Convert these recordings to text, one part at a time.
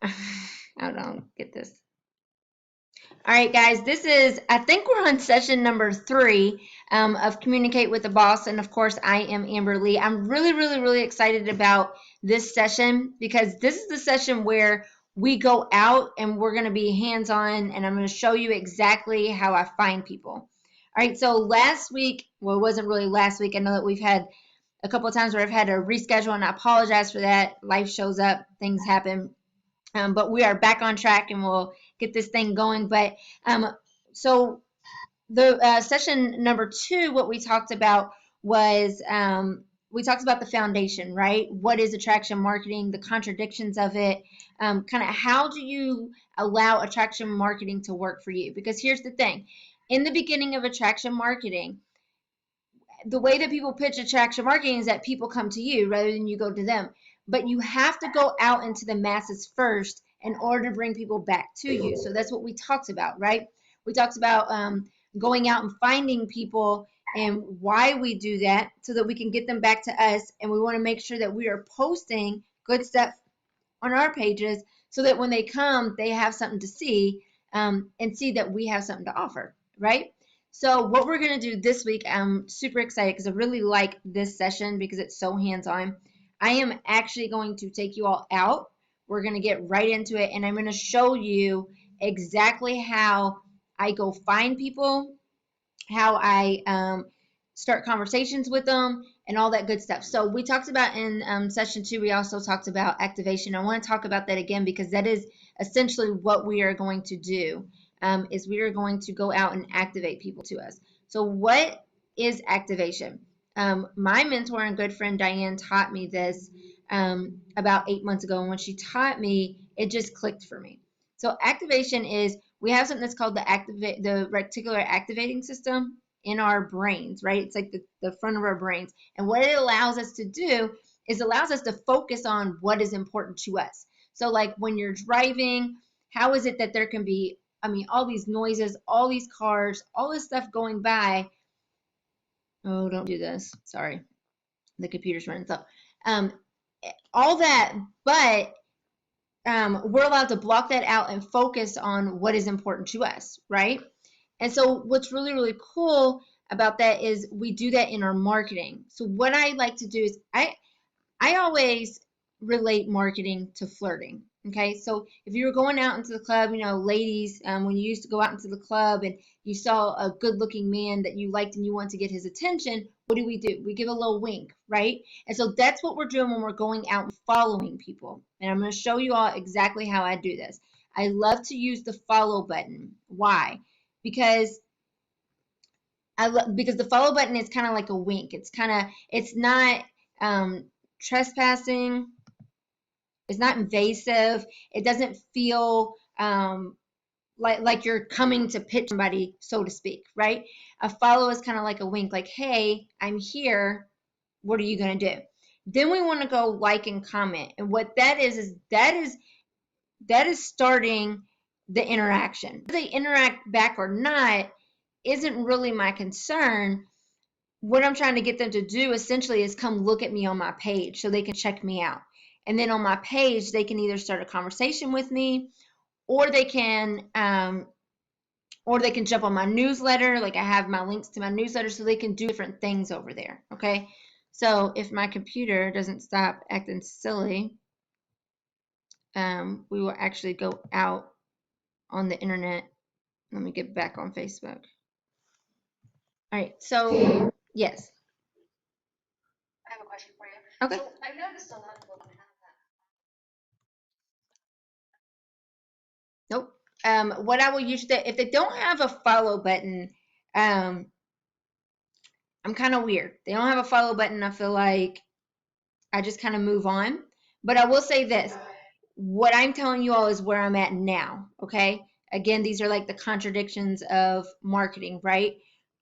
I don't get this. All right, guys, I think we're on session number 3 of Communicate with the Boss. And of course, I am Amber Lee. I'm really, really, really excited about this session because this is the session where we go out and we're going to be hands-on, and I'm going to show you exactly how I find people. All right, so last week, well, it wasn't really last week. I know that we've had a couple of times where I've had to reschedule, and I apologize for that. Life shows up, things happen. But we are back on track and we'll get this thing going. But so the session number 2, what we talked about was we talked about the foundation, right? What is attraction marketing, the contradictions of it, kind of how do you allow attraction marketing to work for you? Because here's the thing. In the beginning of attraction marketing, the way that people pitch attraction marketing is that people come to you rather than you go to them. But you have to go out into the masses first in order to bring people back to you. So that's what we talked about, right? We talked about going out and finding people and why we do that so that we can get them back to us. And we want to make sure that we are posting good stuff on our pages so that when they come, they have something to see and see that we have something to offer, right? So what we're going to do this week, I'm super excited because I really like this session because it's so hands-on. I am actually going to take you all out. We're going to get right into it, and I'm going to show you exactly how I go find people, how I start conversations with them, and all that good stuff. So we talked about in session 2, we also talked about activation. I want to talk about that again because that is essentially what we are going to do, is we are going to go out and activate people to us. So what is activation? My mentor and good friend Diane taught me this about 8 months ago, and when she taught me, it just clicked for me. So activation is, we have something that's called the reticular activating system in our brains, right? It's like the front of our brains. And what it allows us to do is allows us to focus on what is important to us. So like when you're driving, how is it that there can be, I mean, all these noises, all these cars, all this stuff going by. Oh, don't do this. Sorry. The computer's running slow. Um, all that, but we're allowed to block that out and focus on what is important to us, right? And so what's really, really cool about that is we do that in our marketing. So what I like to do is I always relate marketing to flirting. Okay, so if you were going out into the club, you know, ladies, when you used to go out into the club and you saw a good-looking man that you liked and you wanted to get his attention, what do? We give a little wink, right? And so that's what we're doing when we're going out and following people. And I'm going to show you all exactly how I do this. I love to use the follow button. Why? Because because the follow button is kind of like a wink. It's not trespassing. It's not invasive. It doesn't feel like you're coming to pitch somebody, so to speak, right? A follow is kind of like a wink, like, hey, I'm here. What are you going to do? Then we want to go like and comment. And what that is that is starting the interaction. Whether they interact back or not isn't really my concern. What I'm trying to get them to do essentially is come look at me on my page so they can check me out. And then on my page, they can either start a conversation with me, or they can jump on my newsletter. Like I have my links to my newsletter, so they can do different things over there. Okay. So if my computer doesn't stop acting silly, we will actually go out on the internet. Let me get back on Facebook. All right. So yes. I have a question for you. Okay. So I've noticed a lot of women have Nope. What I will usually, if they don't have a follow button, um, I'm kind of weird. They don't have a follow button. I feel like I just kind of move on. But I will say this: what I'm telling you all is where I'm at now. Okay. Again, these are like the contradictions of marketing, right?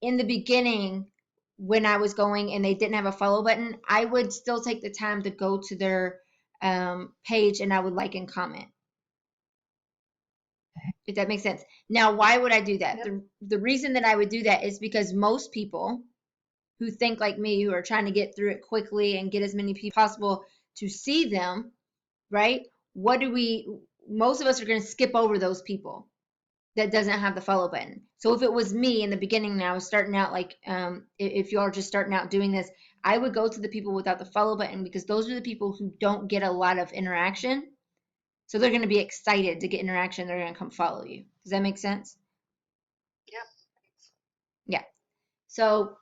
In the beginning, when I was going and they didn't have a follow button, I would still take the time to go to their page and I would like and comment, if that makes sense. Now, why would I do that? Yep. The reason that I would do that is because most people who think like me, who are trying to get through it quickly and get as many people possible to see them, right? What do we most of us are going to skip over those people that doesn't have the follow button. So if it was me in the beginning and I was starting out, like if you are just starting out doing this, I would go to the people without the follow button, because those are the people who don't get a lot of interaction. So they're going to be excited to get interaction. They're going to come follow you. Does that make sense? Yep. Yeah. So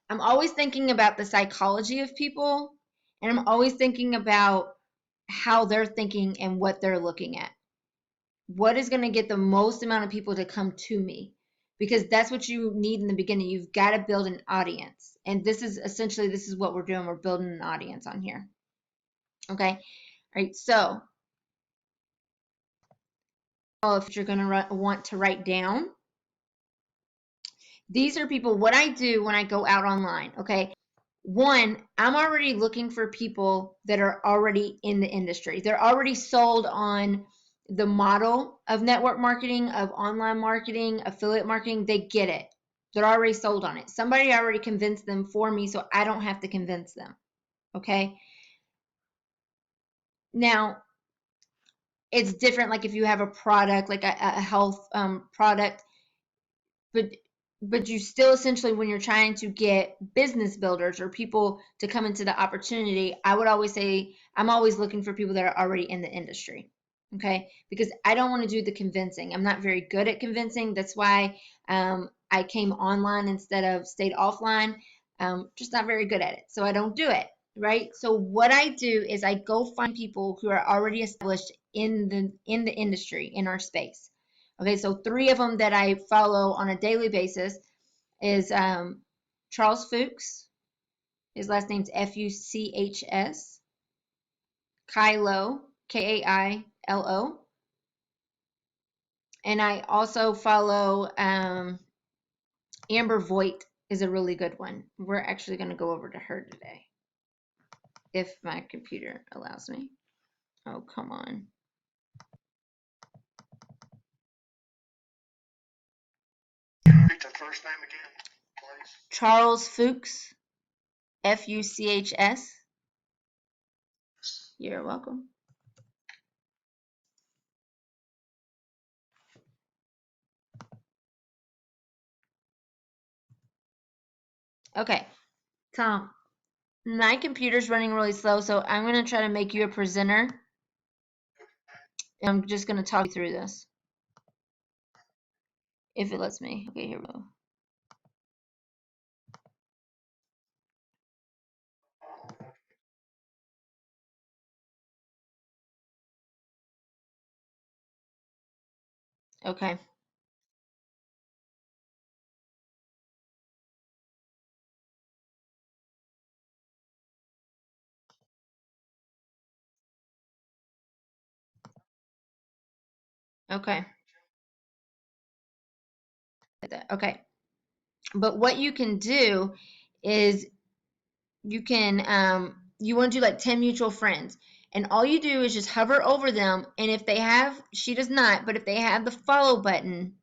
I'm always thinking about the psychology of people, and I'm always thinking about how they're thinking and what they're looking at. What is going to get the most amount of people to come to me? Because that's what you need in the beginning. You've got to build an audience. And this is essentially, this is what we're doing. We're building an audience on here. Okay. All right. So if you're going to want to write down, these are people, what I do when I go out online. Okay. One, I'm already looking for people that are already in the industry. They're already sold on the model of network marketing, of online marketing, affiliate marketing. They get it. They're already sold on it. Somebody already convinced them for me, so I don't have to convince them. Okay. Now, it's different. Like if you have a product, like a health product, but you still essentially, when you're trying to get business builders or people to come into the opportunity, I would always say I'm always looking for people that are already in the industry. Okay, because I don't want to do the convincing. I'm not very good at convincing. That's why I came online instead of stayed offline. Just not very good at it, so I don't do it. Right. So what I do is I go find people who are already established in the industry, in our space. Okay, so 3 of them that I follow on a daily basis is Charles Fuchs. His last name's Fuchs. Kailo, Kailo. And I also follow Amber Voigt is a really good one. We're actually going to go over to her today, if my computer allows me. Oh, come on. Repeat the first name again, please. Charles Fuchs, Fuchs. You're welcome. Okay, Tom, my computer's running really slow, so I'm going to try to make you a presenter. I'm just going to talk you through this, if it lets me. Okay, here we go. Okay. Okay. Okay. But what you can do is you can you want to do like 10 mutual friends, and all you do is just hover over them, and if they have, she does not, but if they have the follow button,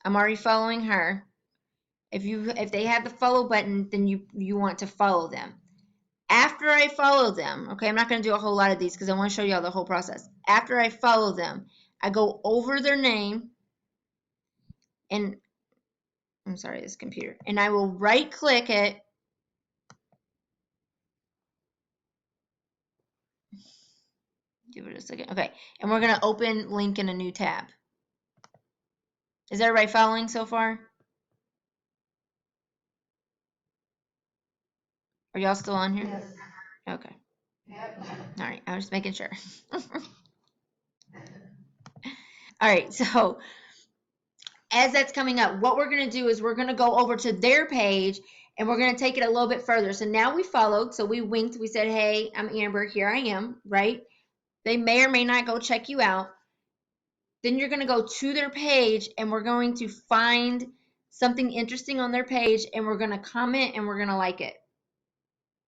I'm already following her. If they have the follow button, then you want to follow them. After I follow them, okay, I'm not going to do a whole lot of these because I want to show you all the whole process. After I follow them, I go over their name, and I'm sorry, this computer, and I will right click it. Give it a second. Okay, and we're going to open link in a new tab. Is everybody following so far? Are y'all still on here? Yes. Okay. Yep. All right, I was just making sure. All right, so as that's coming up, what we're going to do is we're going to go over to their page, and we're going to take it a little bit further. So now we followed, so we winked, we said, hey, I'm Amber, here I am, right? They may or may not go check you out. Then you're going to go to their page, and we're going to find something interesting on their page, and we're going to comment, and we're going to like it.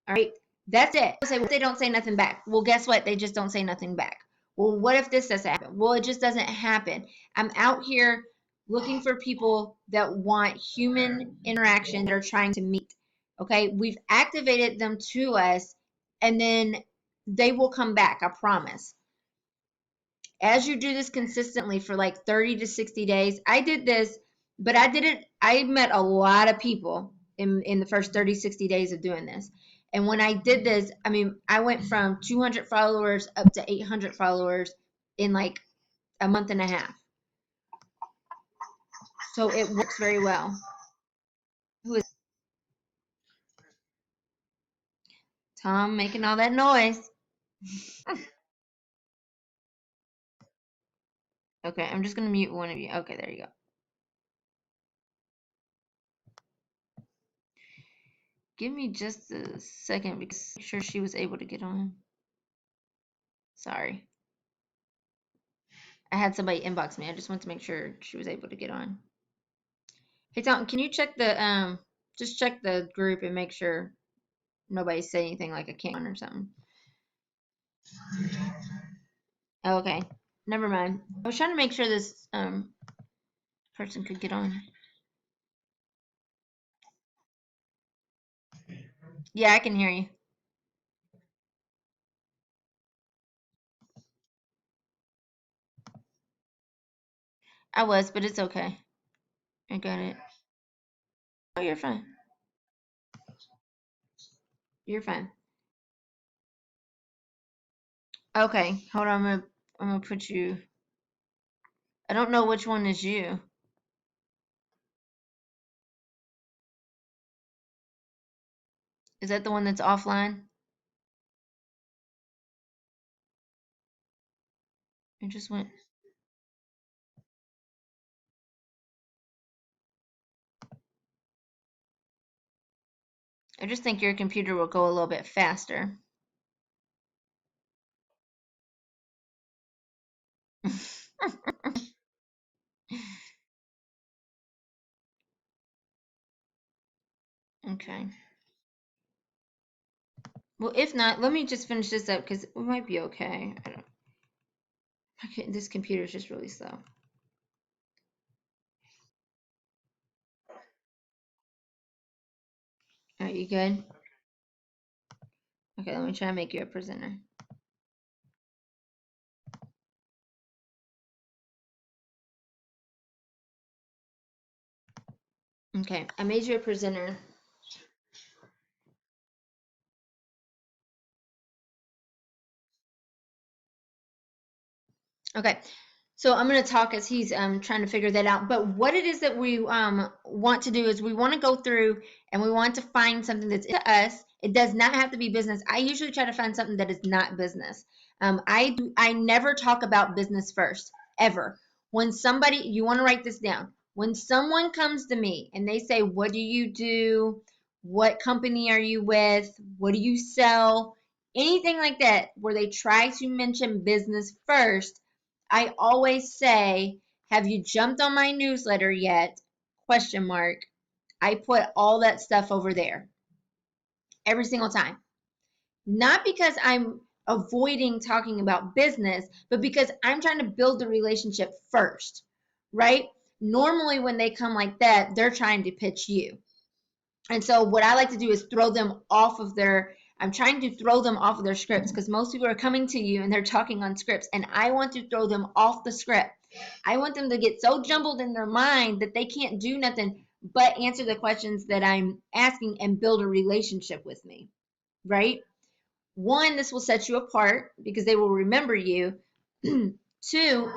All right, that's it. Say, well, they don't say nothing back. Well, guess what? They just don't say nothing back. Well, what if this doesn't happen? Well, it just doesn't happen. I'm out here looking for people that want human interaction, that are trying to meet. Okay, we've activated them to us, and then they will come back, I promise. as you do this consistently for like 30 to 60 days, I did this, but I met a lot of people in the first 30, 60 days of doing this. And when I did this, I mean, I went from 200 followers up to 800 followers in like a month and a half. So it works very well. Who is Tom making all that noise? Okay, I'm just going to mute one of you. Okay, there you go. Give me just a second because I'm sure she was able to get on. Sorry. I had somebody inbox me. I just want to make sure she was able to get on. Hey Tom, can you check the just check the group and make sure nobody said anything like a can't on or something. Okay. Never mind. I was trying to make sure this person could get on. Yeah, I can hear you. I was, but it's okay. I got it. Oh, you're fine. You're fine. Okay, hold on. I'm gonna put you. I don't know which one is you. Is that the one that's offline? It just went. I just think your computer will go a little bit faster. Okay. Well, if not, let me just finish this up because we might be okay. I don't. Okay, this computer is just really slow. Are you good? Okay, let me try to make you a presenter. Okay, I made you a presenter. Okay, so I'm going to talk as he's trying to figure that out. But what it is that we want to do is we want to go through and we want to find something that's to us. It does not have to be business. I usually try to find something that is not business. I never talk about business first, ever. When somebody, you want to write this down. When someone comes to me and they say, what do you do? What company are you with? What do you sell? Anything like that, where they try to mention business first, I always say, have you jumped on my newsletter yet? Question mark. I put all that stuff over there every single time. Not because I'm avoiding talking about business, but because I'm trying to build the relationship first, right? Normally, when they come like that, they're trying to pitch you. And so what I like to do is throw them off of their, I'm trying to throw them off of their scripts because most people are coming to you and they're talking on scripts, and I want to throw them off the script. I want them to get so jumbled in their mind that they can't do nothing but answer the questions that I'm asking and build a relationship with me, right? One, this will set you apart because they will remember you. Two,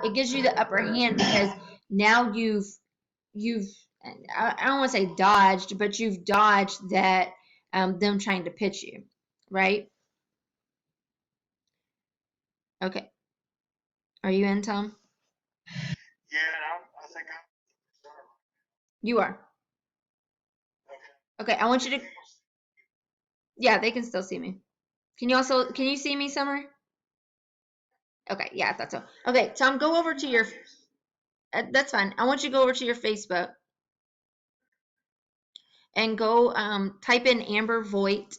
it gives you the upper hand because now you've I don't want to say dodged, but you've dodged that them trying to pitch you, right? Okay. Are you in, Tom? Yeah, I think I'm. You are. Okay. I want you to. Yeah, they can still see me. Can you see me, Summer? Okay. Yeah, I thought so. Okay, Tom, go over to your. That's fine. I want you to go over to your Facebook and go type in Amber Voigt.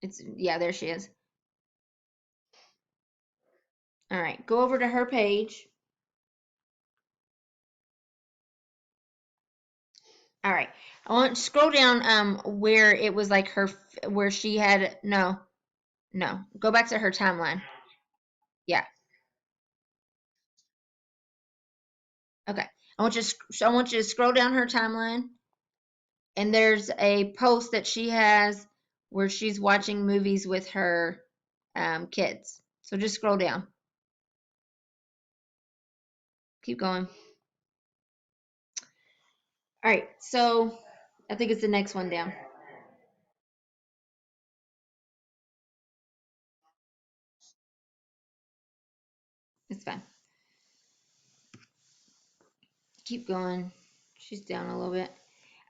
It's yeah, there she is. All right, go over to her page. All right. I want to scroll down where it was like where she had no. Go back to her timeline. Yeah. Okay. I want you to scroll down her timeline, and there's a post that she has where she's watching movies with her kids. So just scroll down. Keep going. All right. So I think it's the next one down. It's fine. Keep going. She's down a little bit.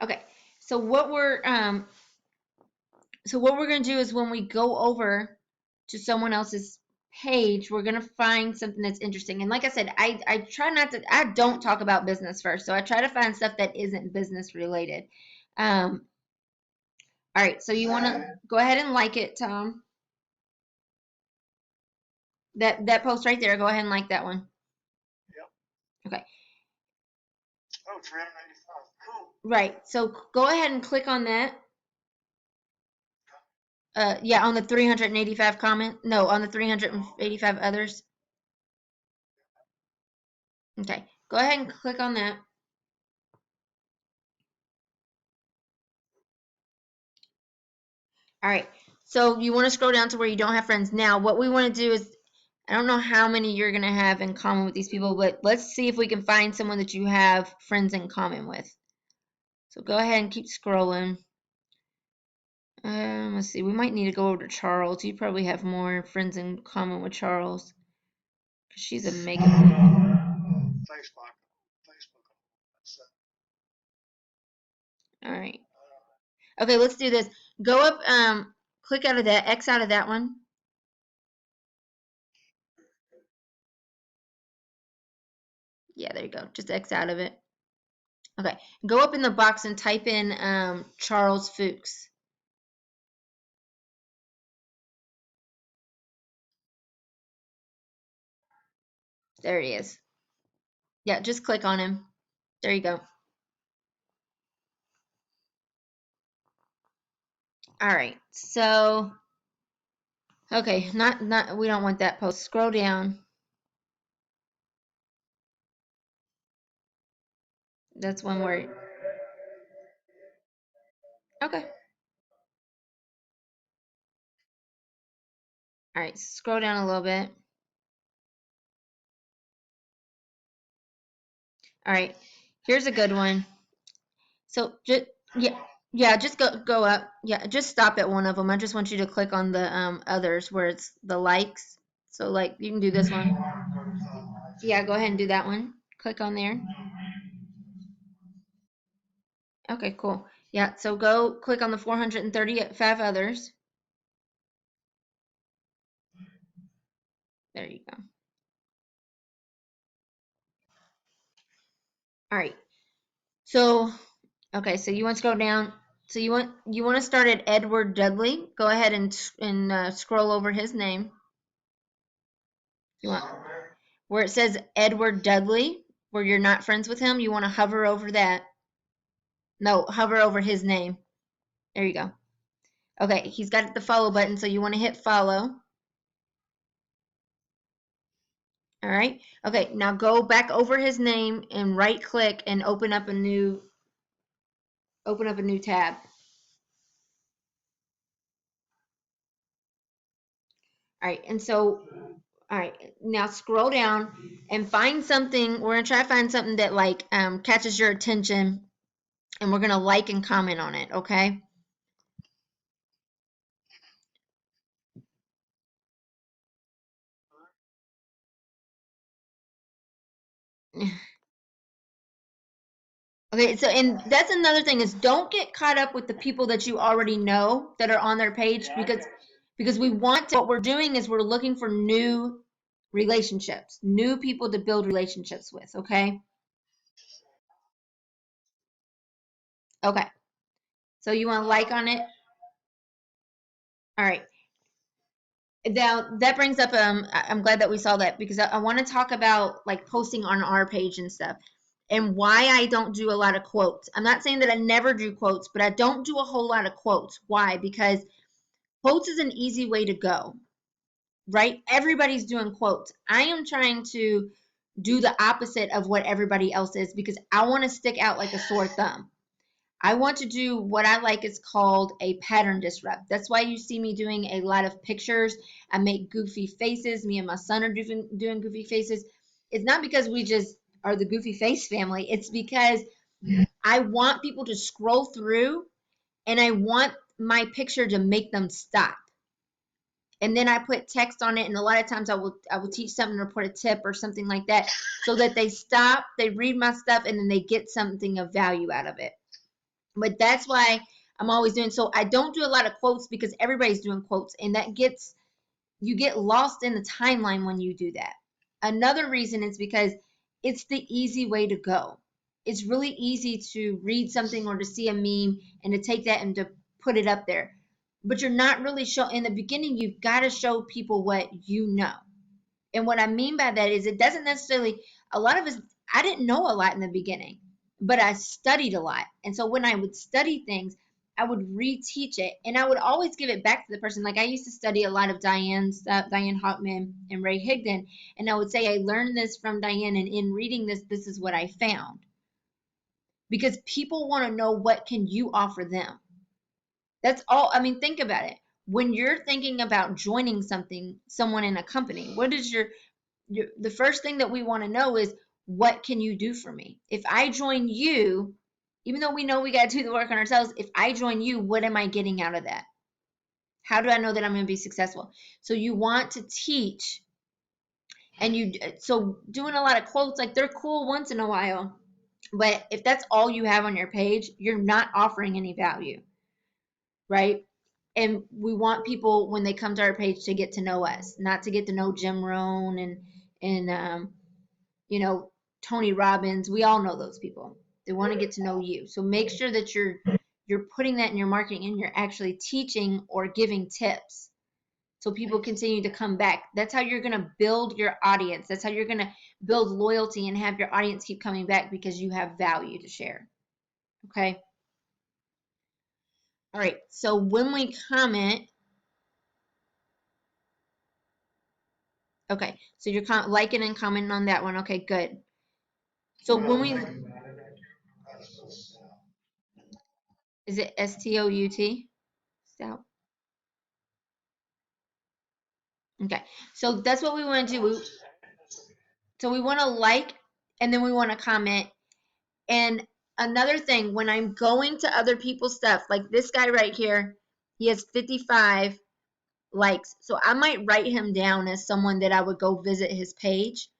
Okay. So what we're going to do is when we go over to someone else's page, we're going to find something that's interesting. And like I said, I try not to, I don't talk about business first. So I try to find stuff that isn't business related. All right. So you want to go ahead and like it, Tom. That post right there. Go ahead and like that one. Yep. Okay. Oh, 385. Cool. Right. So go ahead and click on that. Yeah, on the 385 comment. No, on the 385 others. Okay. Go ahead and click on that. All right. So you want to scroll down to where you don't have friends. Now, what we want to do is, I don't know how many you're going to have in common with these people, but let's see if we can find someone that you have friends in common with. So go ahead and keep scrolling. Let's see. We might need to go over to Charles. You probably have more friends in common with Charles. She's a makeup. Facebook. That's, All right. Okay, let's do this. Go up, click out of that, X out of that one. Yeah, there you go. Just X out of it. Okay, go up in the box and type in Charles Fuchs. There he is. Yeah, just click on him. There you go. All right, so, okay, we don't want that post. Scroll down. That's one word. Okay. All right, scroll down a little bit. All right, here's a good one. So just yeah, just go up. Yeah, just stop at one of them. I just want you to click on the others where it's the likes. So like you can do this one. Yeah, go ahead and do that one. Click on there. Okay, cool. Yeah, so go click on the 435 others. There you go. All right. So okay, so you want to scroll down. So you want to start at Edward Dudley. Go ahead and scroll over his name. You want where it says Edward Dudley, where you're not friends with him, you want to hover over that. No, hover over his name. There you go. Okay, he's got the follow button, so you want to hit follow. All right. Okay, now go back over his name and right click and open up a new tab. All right, and so all right, now scroll down and find something. We're gonna try to find something that like catches your attention, and we're gonna like and comment on it. Okay. Okay, so and that's another thing is don't get caught up with the people that you already know that are on their page because we want to, what we're doing is we're looking for new relationships, new people to build relationships with, okay? Okay. So you want to like on it? All right. Now that brings up I'm glad that we saw that because I want to talk about like posting on our page and stuff. and why I don't do a lot of quotes. I'm not saying that I never do quotes, but I don't do a whole lot of quotes. Why? Because quotes is an easy way to go, right? Everybody's doing quotes. I am trying to do the opposite of what everybody else is because I want to stick out like a sore thumb. I want to do what I like is called a pattern disrupt. That's why you see me doing a lot of pictures. I make goofy faces. Me and my son are doing goofy faces. It's not because we just are the goofy face family. It's because I want people to scroll through and I want my picture to make them stop. And then I put text on it, and a lot of times I will teach something or put a tip or something like that so that they stop, they read my stuff, and then they get something of value out of it. But that's why I'm always doing so. I don't do a lot of quotes because everybody's doing quotes, and you get lost in the timeline when you do that. Another reason is because it's the easy way to go. It's really easy to read something or to see a meme and to take that and to put it up there. But you're not really showing, in the beginning, you've got to show people what you know. And what I mean by that is it doesn't necessarily, a lot of us, I didn't know a lot in the beginning, but I studied a lot. And so when I would study things, I would reteach it and I would always give it back to the person. Like I used to study a lot of Diane Hockman and Ray Higdon. And I would say, I learned this from Diane, and in reading this, this is what I found. Because people want to know, what can you offer them? That's all. I mean, think about it. When you're thinking about joining someone in a company, what is the first thing that we want to know is, what can you do for me? If I join you, even though we know we got to do the work on ourselves, if I join you, what am I getting out of that? How do I know that I'm going to be successful? So you want to teach, and so doing a lot of quotes, like they're cool once in a while, but if that's all you have on your page, you're not offering any value, right? And we want people, when they come to our page, to get to know us, not to get to know Jim Rohn and Tony Robbins. We all know those people. They want to get to know you. So make sure that you're putting that in your marketing and you're actually teaching or giving tips so people continue to come back. That's how you're going to build your audience. That's how you're going to build loyalty and have your audience keep coming back, because you have value to share. Okay? All right. So when we comment, okay, so you're liking and commenting on that one. Okay, good. So when we, is it STOUT? Stout. Okay, so that's what we want to do. So we want to like, and then we want to comment. And another thing, when I'm going to other people's stuff, like this guy right here, he has 55 likes. So I might write him down as someone that I would go visit his page.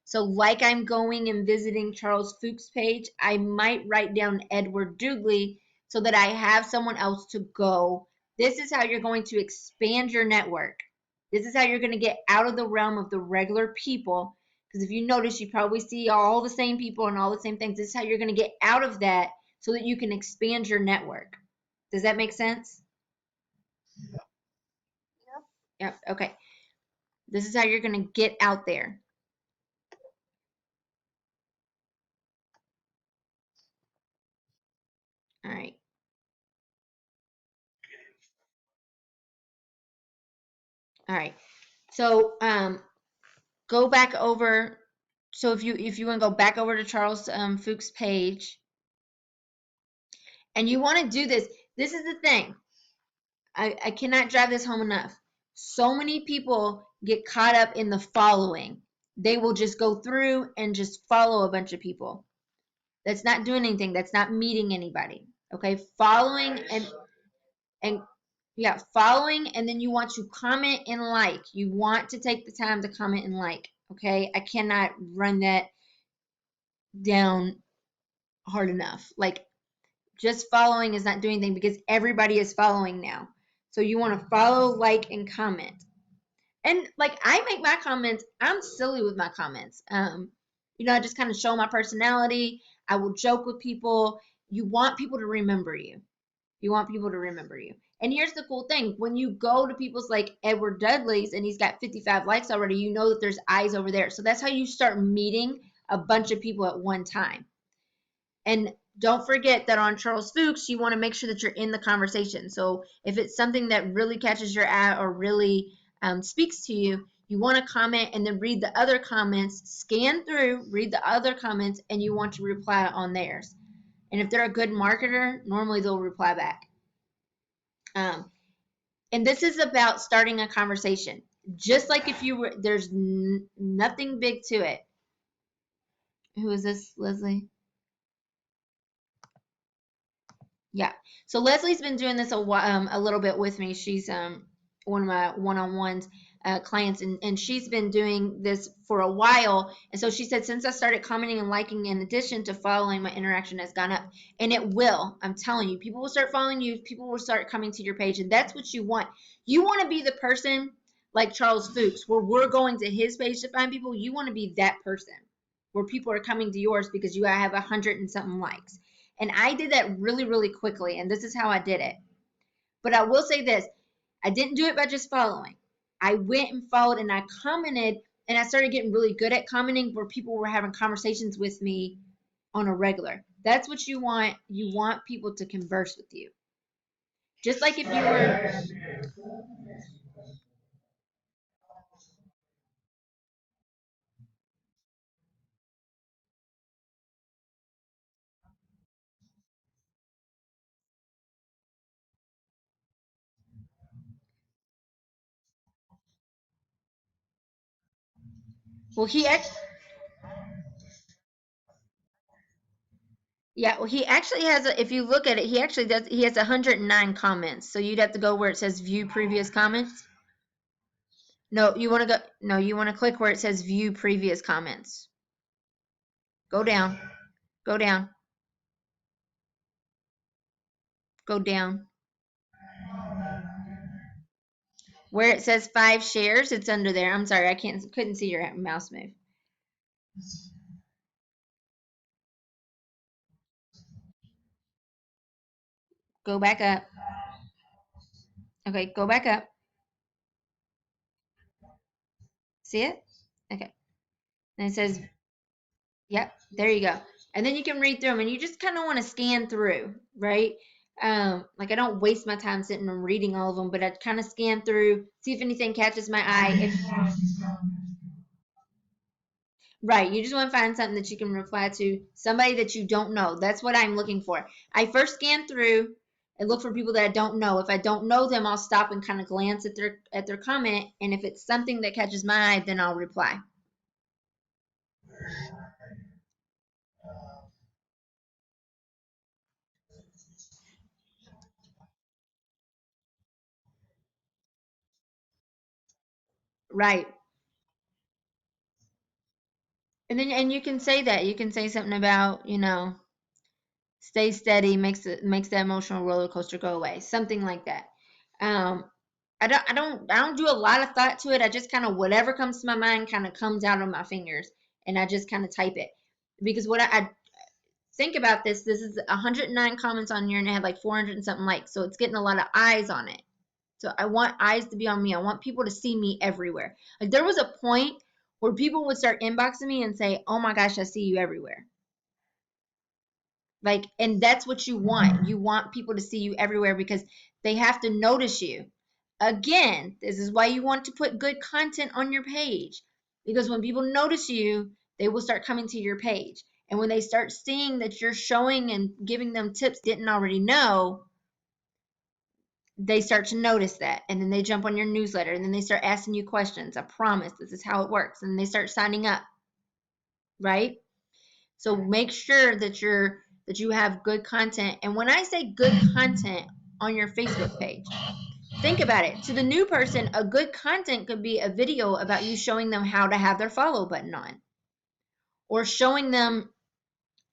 So like I'm going and visiting Charles Fuchs' page, I might write down Edward Dugley so that I have someone else to go. This is how you're going to expand your network. This is how you're going to get out of the realm of the regular people. Because if you notice, you probably see all the same people and all the same things. This is how you're going to get out of that so that you can expand your network. Does that make sense? Yep. Okay. This is how you're going to get out there. All right. All right. So go back over. So if you want to go back over to Charles Fuchs' page, and you want to do this, this is the thing. I cannot drive this home enough. So many people get caught up in the following. They will just go through and just follow a bunch of people. That's not doing anything. That's not meeting anybody. Okay, following and yeah, following, and then you want to comment and like. You want to take the time to comment and like. Okay, I cannot run that down hard enough. Like, just following is not doing anything because everybody is following now. So you want to follow, like, and comment. And like, I make my comments, I'm silly with my comments. I just kind of show my personality. I will joke with people. You want people to remember you. You want people to remember you. And here's the cool thing. When you go to people's like Edward Dudley's and he's got 55 likes already, you know that there's eyes over there. So that's how you start meeting a bunch of people at one time. And don't forget that on Charles Fuchs, you want to make sure that you're in the conversation. So if it's something that really catches your eye or really speaks to you, you want to comment and then read the other comments, scan through, read the other comments, and you want to reply on theirs. And if they're a good marketer, normally they'll reply back. And this is about starting a conversation. Just like if you were, there's nothing big to it. Who is this, Leslie? Yeah. So Leslie's been doing this a little bit with me. She's one of my one-on-ones clients, and she's been doing this for a while. And so she said, since I started commenting and liking, in addition to following, my interaction has gone up. And it will. I'm telling you, people will start following you. People will start coming to your page, and that's what you want. You want to be the person like Charles Fuchs, where we're going to his page to find people. You want to be that person where people are coming to yours because you have 100 and something likes. And I did that really, really quickly, and this is how I did it. But I will say this, I didn't do it by just following. I went and followed and I commented, and I started getting really good at commenting where people were having conversations with me on a regular. That's what you want. You want people to converse with you. Just like if you were... Well, he actually has if you look at it, he actually does, he has 109 comments. So you'd have to go where it says view previous comments. No, you want to go, no, you want to click where it says view previous comments. Go down, go down, go down. Where it says 5 shares, it's under there. I'm sorry, I couldn't see your mouse move. Go back up. Okay, go back up. See it? Okay. And it says, yep, there you go. And then you can read through them, and you just kind of want to scan through, right? Like I don't waste my time sitting and reading all of them, but I kind of scan through, see if anything catches my eye. Right, you just want to find something that you can reply to, somebody that you don't know. That's what I'm looking for. I first scan through and look for people that I don't know. If I don't know them, I'll stop and kind of glance at their comment, and if it's something that catches my eye, then I'll reply. Right. And you can say that. You can say something about, stay steady, makes the emotional roller coaster go away. Something like that. Um, I don't do a lot of thought to it. I just kind of whatever comes to my mind kind of comes out of my fingers, and I just kind of type it. Because what I think about this is 109 comments on here, and it had like 400 and something likes, so it's getting a lot of eyes on it. So I want eyes to be on me. I want people to see me everywhere. Like there was a point where people would start inboxing me and say, "Oh my gosh, I see you everywhere." Like, and that's what you want. You want people to see you everywhere because they have to notice you. Again, this is why you want to put good content on your page, because when people notice you, they will start coming to your page. And when they start seeing that you're showing and giving them tips they didn't already know, they start to notice that. And then they jump on your newsletter, and then they start asking you questions. I promise this is how it works. And they start signing up, right? So make sure that you have good content. And when I say good content on your Facebook page, think about it. To the new person, a good content could be a video about you showing them how to have their follow button on, or showing them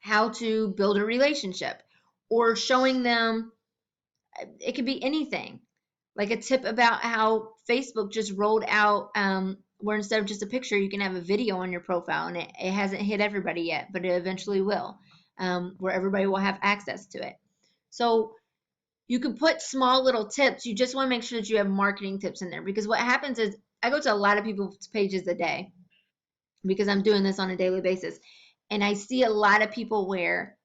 how to build a relationship, or showing them, it could be anything. Like a tip about how Facebook just rolled out where instead of just a picture, you can have a video on your profile, and it hasn't hit everybody yet, but it eventually will, where everybody will have access to it. So you can put small little tips. You just want to make sure that you have marketing tips in there, because what happens is I go to a lot of people's pages a day because I'm doing this on a daily basis. And I see a lot of people where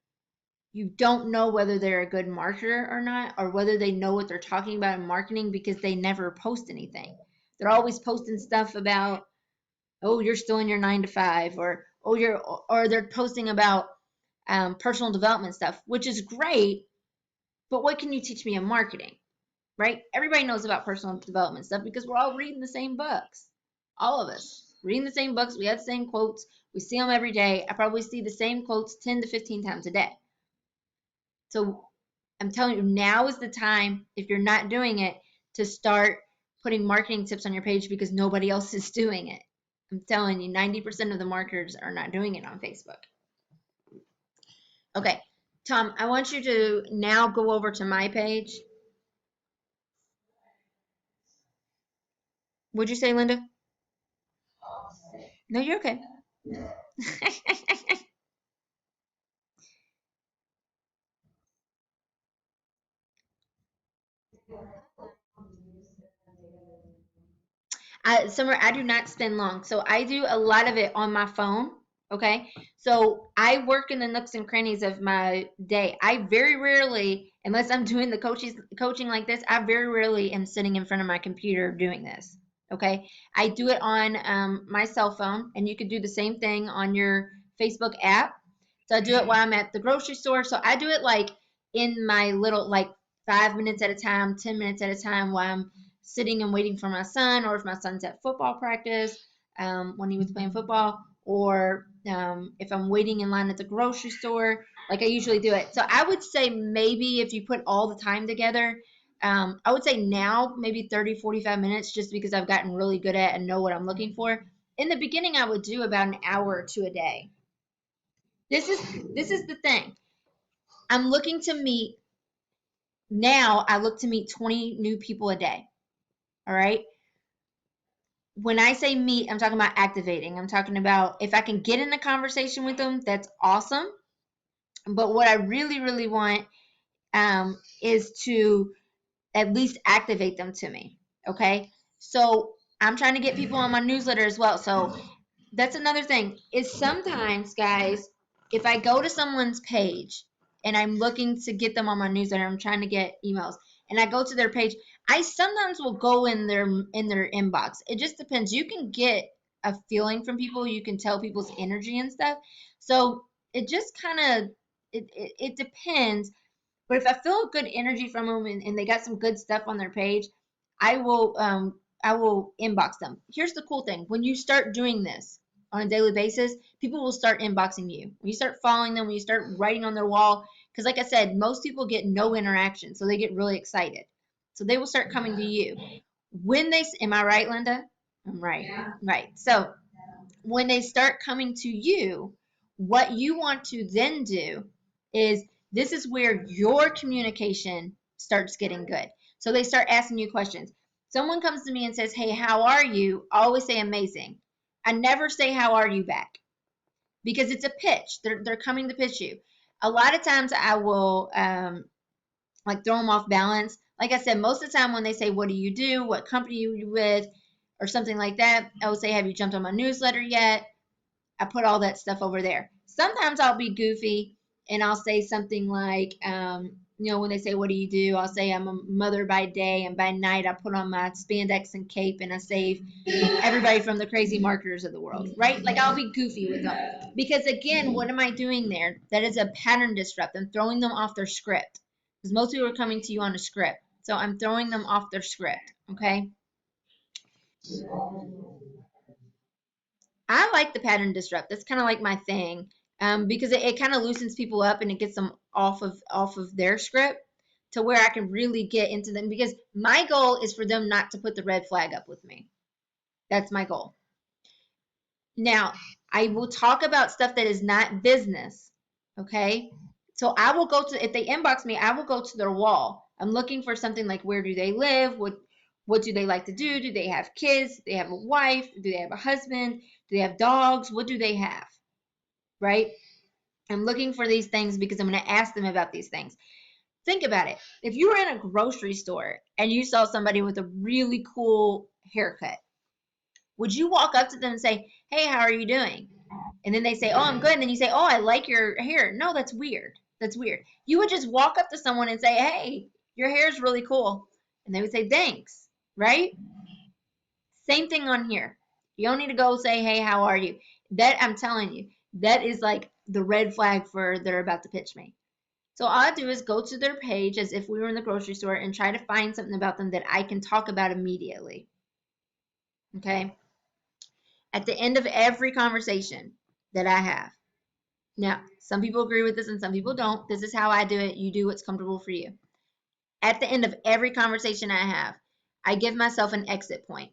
you don't know whether they're a good marketer or not, or whether they know what they're talking about in marketing because they never post anything. They're always posting stuff about, oh, you're still in your 9 to 5, or they're posting about personal development stuff, which is great. But what can you teach me in marketing, right? Everybody knows about personal development stuff because we're all reading the same books. All of us reading the same books. We have the same quotes. We see them every day. I probably see the same quotes 10 to 15 times a day. So I'm telling you, now is the time, if you're not doing it, to start putting marketing tips on your page because nobody else is doing it. I'm telling you, 90% of the marketers are not doing it on Facebook. Okay, Tom, I want you to now go over to my page. What'd you say, Linda? No, you're okay. Summer, I do not spend long. So I do a lot of it on my phone. Okay. So I work in the nooks and crannies of my day. I very rarely, unless I'm doing the coaching like this, I very rarely am sitting in front of my computer doing this. Okay. I do it on my cell phone, and you could do the same thing on your Facebook app. So I do it while I'm at the grocery store. So I do it like in my little, like 5 minutes at a time, 10 minutes at a time while I'm sitting and waiting for my son, or if my son's at football practice when he was playing football, or if I'm waiting in line at the grocery store, like I usually do it. So I would say maybe if you put all the time together, I would say now maybe 30, 45 minutes just because I've gotten really good at and know what I'm looking for. In the beginning, I would do about an hour or two a day. This is the thing. I'm looking to meet now. I look to meet 20 new people a day. All right. When I say meet, I'm talking about activating. I'm talking about if I can get in a conversation with them, that's awesome. But what I really, really want is to at least activate them to me. Okay. So I'm trying to get people on my newsletter as well. So that's another thing is sometimes, guys, if I go to someone's page and I'm looking to get them on my newsletter, I'm trying to get emails, and I go to their page, I sometimes will go in their inbox. It just depends. You can get a feeling from people. You can tell people's energy and stuff. So it just kind of it depends. But if I feel good energy from them, and they got some good stuff on their page, I will inbox them. Here's the cool thing: when you start doing this on a daily basis, people will start inboxing you. When you start following them, when you start writing on their wall, because like I said, most people get no interaction, so they get really excited. So they will start coming to you. When they, am I right, Linda? I'm right. Yeah. Right. So when they start coming to you, what you want to then do is this is where your communication starts getting good. So they start asking you questions. Someone comes to me and says, "Hey, how are you?" I always say amazing. I never say how are you back because it's a pitch. They're coming to pitch you. A lot of times I will like throw them off balance. Like I said, most of the time when they say, "What do you do? What company are you with?" or something like that, I will say, "Have you jumped on my newsletter yet?" I put all that stuff over there. Sometimes I'll be goofy and I'll say something like, when they say, "What do you do?" I'll say, "I'm a mother by day, and by night I put on my spandex and cape and I save everybody from the crazy marketers of the world," right? Like I'll be goofy with them. Because again, what am I doing there? That is a pattern disrupt. I'm throwing them off their script. Because most people are coming to you on a script. So I'm throwing them off their script. Okay. I like the pattern disrupt. That's kind of like my thing, because it kind of loosens people up and it gets them off of their script to where I can really get into them. Because my goal is for them not to put the red flag up with me. That's my goal. Now, I will talk about stuff that is not business. Okay, so I will go to, if they inbox me, I will go to their wall. I'm looking for something like, where do they live? What do they like to do? Do they have kids? Do they have a wife? Do they have a husband? Do they have dogs? What do they have? Right? I'm looking for these things because I'm going to ask them about these things. Think about it. If you were in a grocery store and you saw somebody with a really cool haircut, would you walk up to them and say, "Hey, how are you doing?" And then they say, oh, I'm good. And then you say, oh, I like your hair. No, that's weird. That's weird. You would just walk up to someone and say, hey, your hair is really cool. And they would say, thanks, right? Same thing on here. You don't need to go say, hey, how are you? That, I'm telling you, that is like the red flag for they're about to pitch me. So all I do is go to their page as if we were in the grocery store and try to find something about them that I can talk about immediately. Okay? At the end of every conversation that I have. Now, some people agree with this and some people don't. This is how I do it. You do what's comfortable for you. At the end of every conversation I have, I give myself an exit point.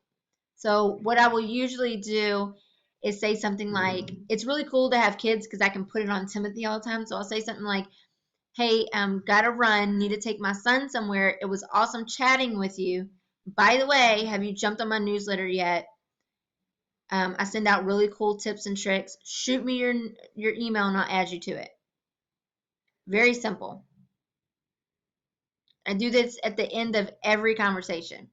So what I will usually do is say something like, it's really cool to have kids because I can put it on Timothy all the time. So I'll say something like, hey, gotta run, need to take my son somewhere. It was awesome chatting with you. By the way, have you jumped on my newsletter yet? I send out really cool tips and tricks. Shoot me your email and I'll add you to it. Very simple. I do this at the end of every conversation.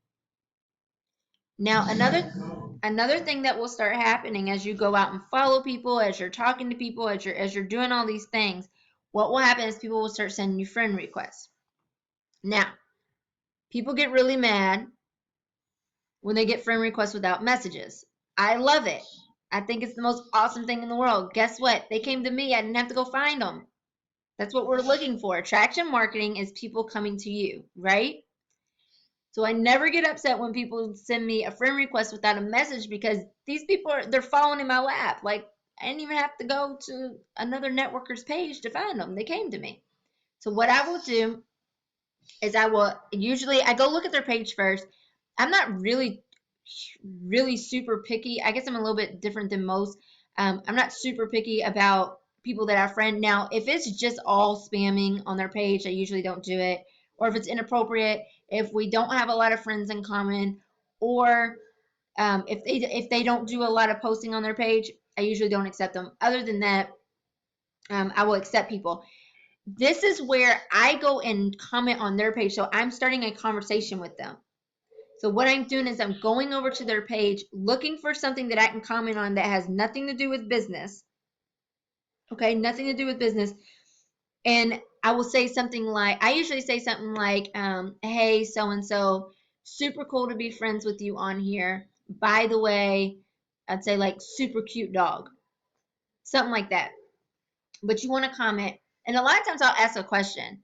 Now, another thing that will start happening as you go out and follow people, as you're talking to people, as you're doing all these things, what will happen is people will start sending you friend requests. Now, people get really mad when they get friend requests without messages. I love it. I think it's the most awesome thing in the world. Guess what? They came to me. I didn't have to go find them. That's what we're looking for. Attraction marketing is people coming to you, right? So I never get upset when people send me a friend request without a message because these people they're falling in my lap. Like I didn't even have to go to another networker's page to find them. They came to me. So what I will do is I go look at their page first. I'm not really super picky. I guess I'm a little bit different than most. I'm not super picky about people that I friend. Now, if it's just all spamming on their page, I usually don't do it. Or if it's inappropriate, if we don't have a lot of friends in common, or if they don't do a lot of posting on their page, I usually don't accept them. Other than that, I will accept people. This is where I go and comment on their page. So I'm starting a conversation with them. So what I'm doing is I'm going over to their page, looking for something that I can comment on that has nothing to do with business. Okay, nothing to do with business. And I will say something like, I usually say something like, hey, so and so, super cool to be friends with you on here. By the way, I'd say like super cute dog, something like that. But you want to comment, and a lot of times I'll ask a question,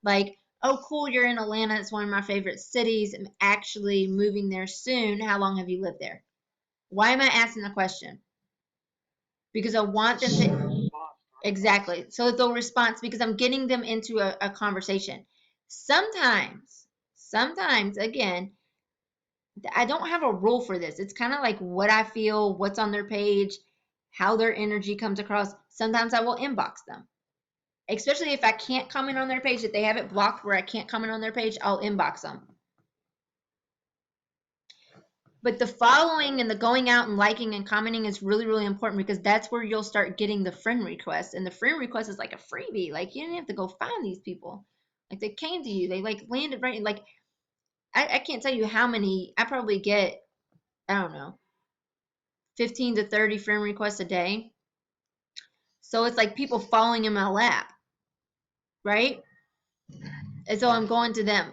like, oh, cool, you're in Atlanta. It's one of my favorite cities. I'm actually moving there soon. How long have you lived there? Why am I asking the question? Because I want them to, exactly. So they'll respond because I'm getting them into a conversation. Sometimes, again, I don't have a rule for this. It's kind of like what I feel, what's on their page, how their energy comes across. Sometimes I will inbox them, especially if I can't comment on their page. If they have it blocked where I can't comment on their page, I'll inbox them. But the following and the going out and liking and commenting is really, really important because that's where you'll start getting the friend request. And the friend request is like a freebie. Like you didn't have to go find these people. Like they came to you. They like landed right. Like I can't tell you how many. I probably get, I don't know, 15 to 30 friend requests a day. So it's like people falling in my lap, right? And so I'm going to them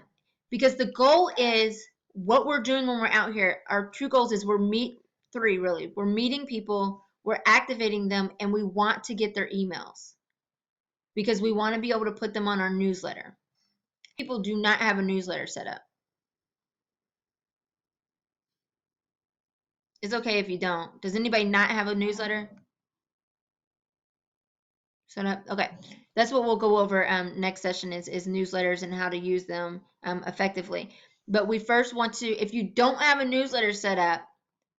because the goal is what we're doing when we're out here. Our true goals is three really. We're meeting people, we're activating them, and we want to get their emails because we want to be able to put them on our newsletter. People do not have a newsletter set up. It's okay if you don't. Does anybody not have a newsletter set up? Okay. That's what we'll go over next session is newsletters and how to use them effectively. But we first want to, if you don't have a newsletter set up,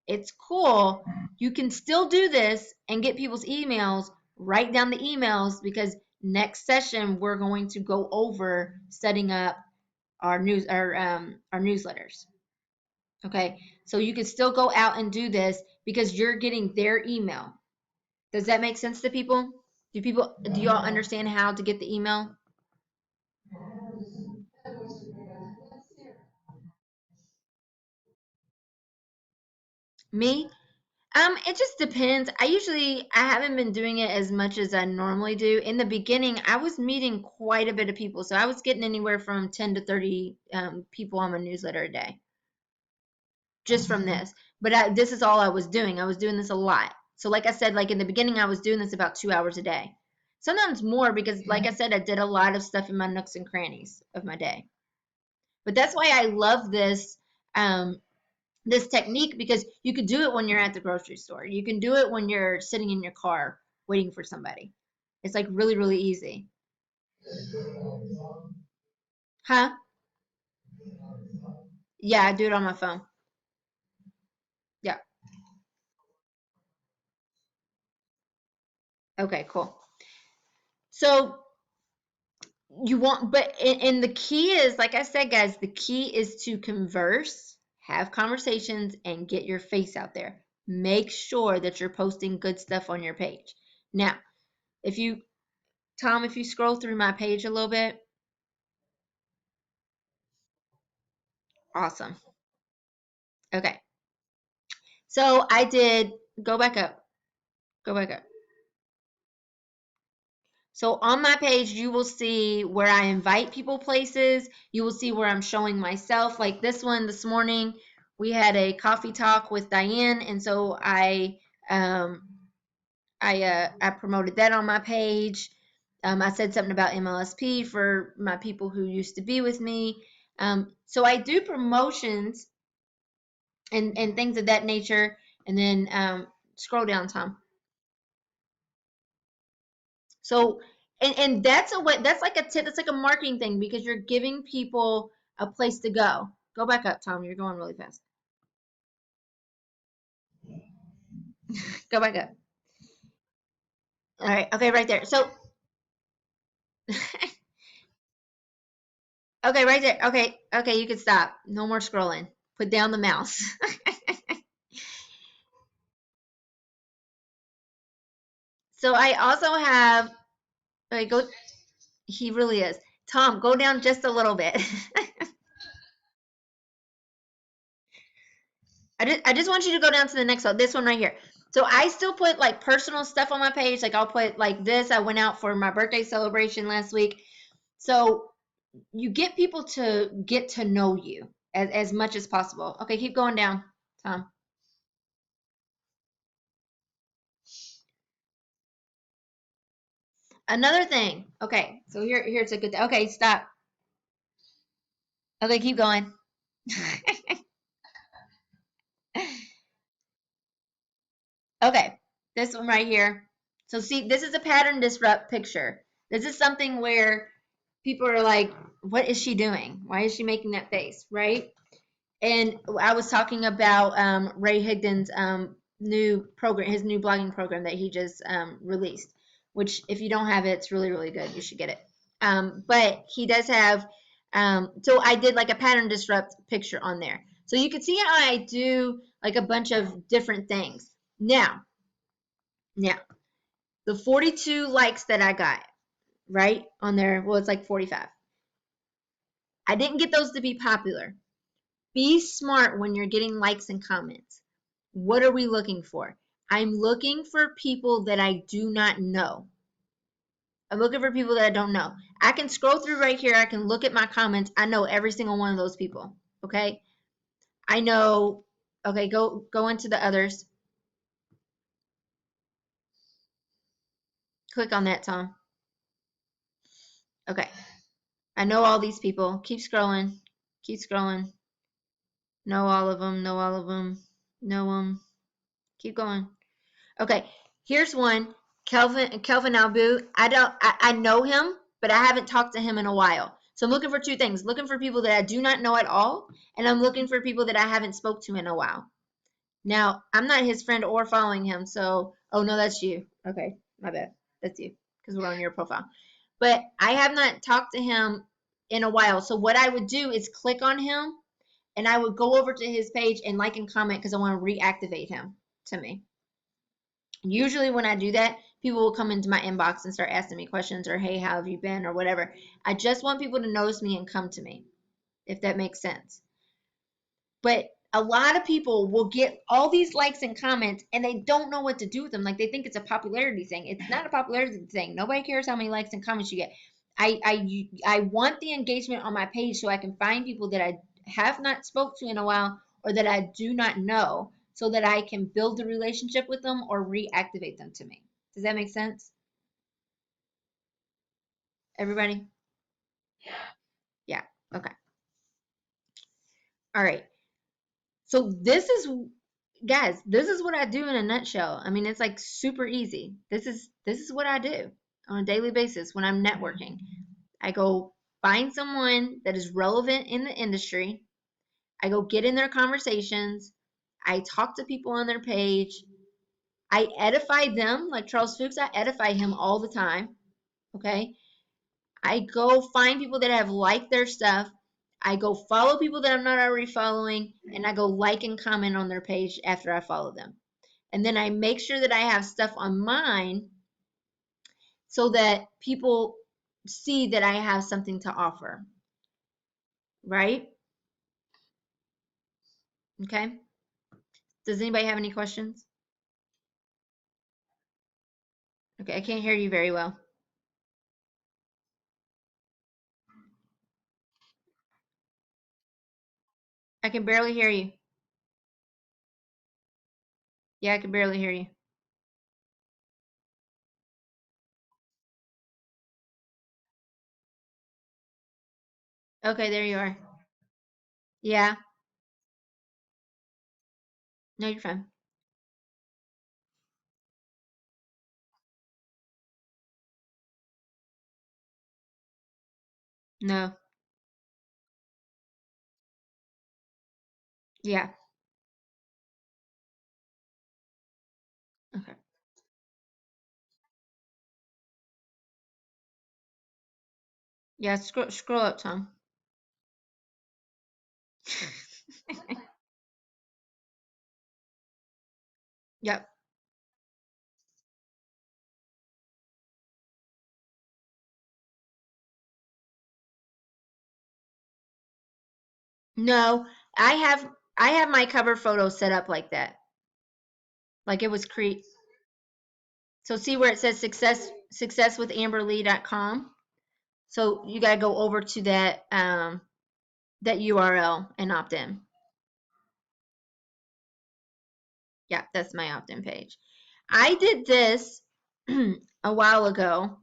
it's cool. You can still do this and get people's emails. Write down the emails because next session we're going to go over setting up our newsletters. Okay, so you can still go out and do this because you're getting their email. Does that make sense to people? Do you all understand how to get the email? Me? It just depends. I haven't been doing it as much as I normally do. In the beginning, I was meeting quite a bit of people. So I was getting anywhere from 10 to 30 people on my newsletter a day just from this. But this is all I was doing. I was doing this a lot. So like I said, like in the beginning, I was doing this about 2 hours a day. Sometimes more because like I said, I did a lot of stuff in my nooks and crannies of my day. But that's why I love this technique, because you could do it when you're at the grocery store. You can do it when you're sitting in your car waiting for somebody. It's like really, really easy. Huh? Yeah, I do it on my phone. Yeah. Okay, cool. So you want, and the key is, like I said, guys, the key is to converse, have conversations, and get your face out there. Make sure that you're posting good stuff on your page. Now, Tom, if you scroll through my page a little bit, awesome. Okay. So I did, go back up, go back up. So on my page, you will see where I invite people places. You will see where I'm showing myself. Like this one this morning, we had a coffee talk with Diane, and so I promoted that on my page. I said something about MLSP for my people who used to be with me. So I do promotions and things of that nature. And then scroll down, Tom. So, and that's a way, that's like a tip, that's like a marketing thing, because you're giving people a place to go. Go back up, Tom. You're going really fast. Go back up. All right. Okay, right there. So, okay, right there. Okay, okay, you can stop. No more scrolling. Put down the mouse. So I also have. Okay, go. He really is. Tom, go down just a little bit. I just want you to go down to the next one. This one right here. So I still put like personal stuff on my page. Like I'll put like this. I went out for my birthday celebration last week. So you get people to get to know you as much as possible. Okay, keep going down, Tom. Another thing. Okay, so here's a good. Okay, stop. Okay, keep going. Okay, this one right here. So see, this is a pattern disrupt picture. This is something where people are like, what is she doing? Why is she making that face, right? And I was talking about Ray Higdon's new program, his new blogging program that he just released, which if you don't have it, it's really, really good. You should get it. But he does have, so I did like a pattern disrupt picture on there. So you can see how I do like a bunch of different things. Now, the 42 likes that I got, right, on there, well, it's like 45. I didn't get those to be popular. Be smart when you're getting likes and comments. What are we looking for? I'm looking for people that I do not know. I'm looking for people that I don't know. I can scroll through right here. I can look at my comments. I know every single one of those people. Okay. I know. Okay. Go into the others. Click on that, Tom. Okay. I know all these people. Keep scrolling. Keep scrolling. Know all of them. Know all of them. Know them. Keep going. Okay, here's one. Kelvin Albu. I know him, but I haven't talked to him in a while. So I'm looking for two things. Looking for people that I do not know at all, and I'm looking for people that I haven't spoke to in a while. Now, I'm not his friend or following him, so oh no, that's you. Okay, my bad. That's you because we're on your profile. But I have not talked to him in a while. So what I would do is click on him and I would go over to his page and like and comment because I want to reactivate him to me. Usually when I do that, people will come into my inbox and start asking me questions or, hey, how have you been or whatever. I just want people to notice me and come to me, if that makes sense. But a lot of people will get all these likes and comments and they don't know what to do with them. Like they think it's a popularity thing. It's not a popularity thing. Nobody cares how many likes and comments you get. I want the engagement on my page so I can find people that I have not spoke to in a while or that I do not know so that I can build a relationship with them or reactivate them to me. Does that make sense? Everybody? Yeah. Okay. All right. So guys, this is what I do in a nutshell. I mean, it's like super easy. This is what I do on a daily basis when I'm networking. I go find someone that is relevant in the industry. I go get in their conversations. I talk to people on their page. I edify them, like Charles Fuchs, I edify him all the time. Okay. I go find people that have liked their stuff. I go follow people that I'm not already following, and I go like and comment on their page after I follow them. And then I make sure that I have stuff on mine so that people see that I have something to offer. Right? Okay. Does anybody have any questions? Okay, I can't hear you very well. I can barely hear you. Yeah, I can barely hear you. Okay, there you are. Yeah. No, you're fine. No. Yeah. Okay. Yeah, scroll up, Tom. Yep. No, I have my cover photo set up like that. Like it was create. So see where it says successwithamberlee.com. So you gotta go over to that URL and opt in. Yeah, that's my opt in page. I did this a while ago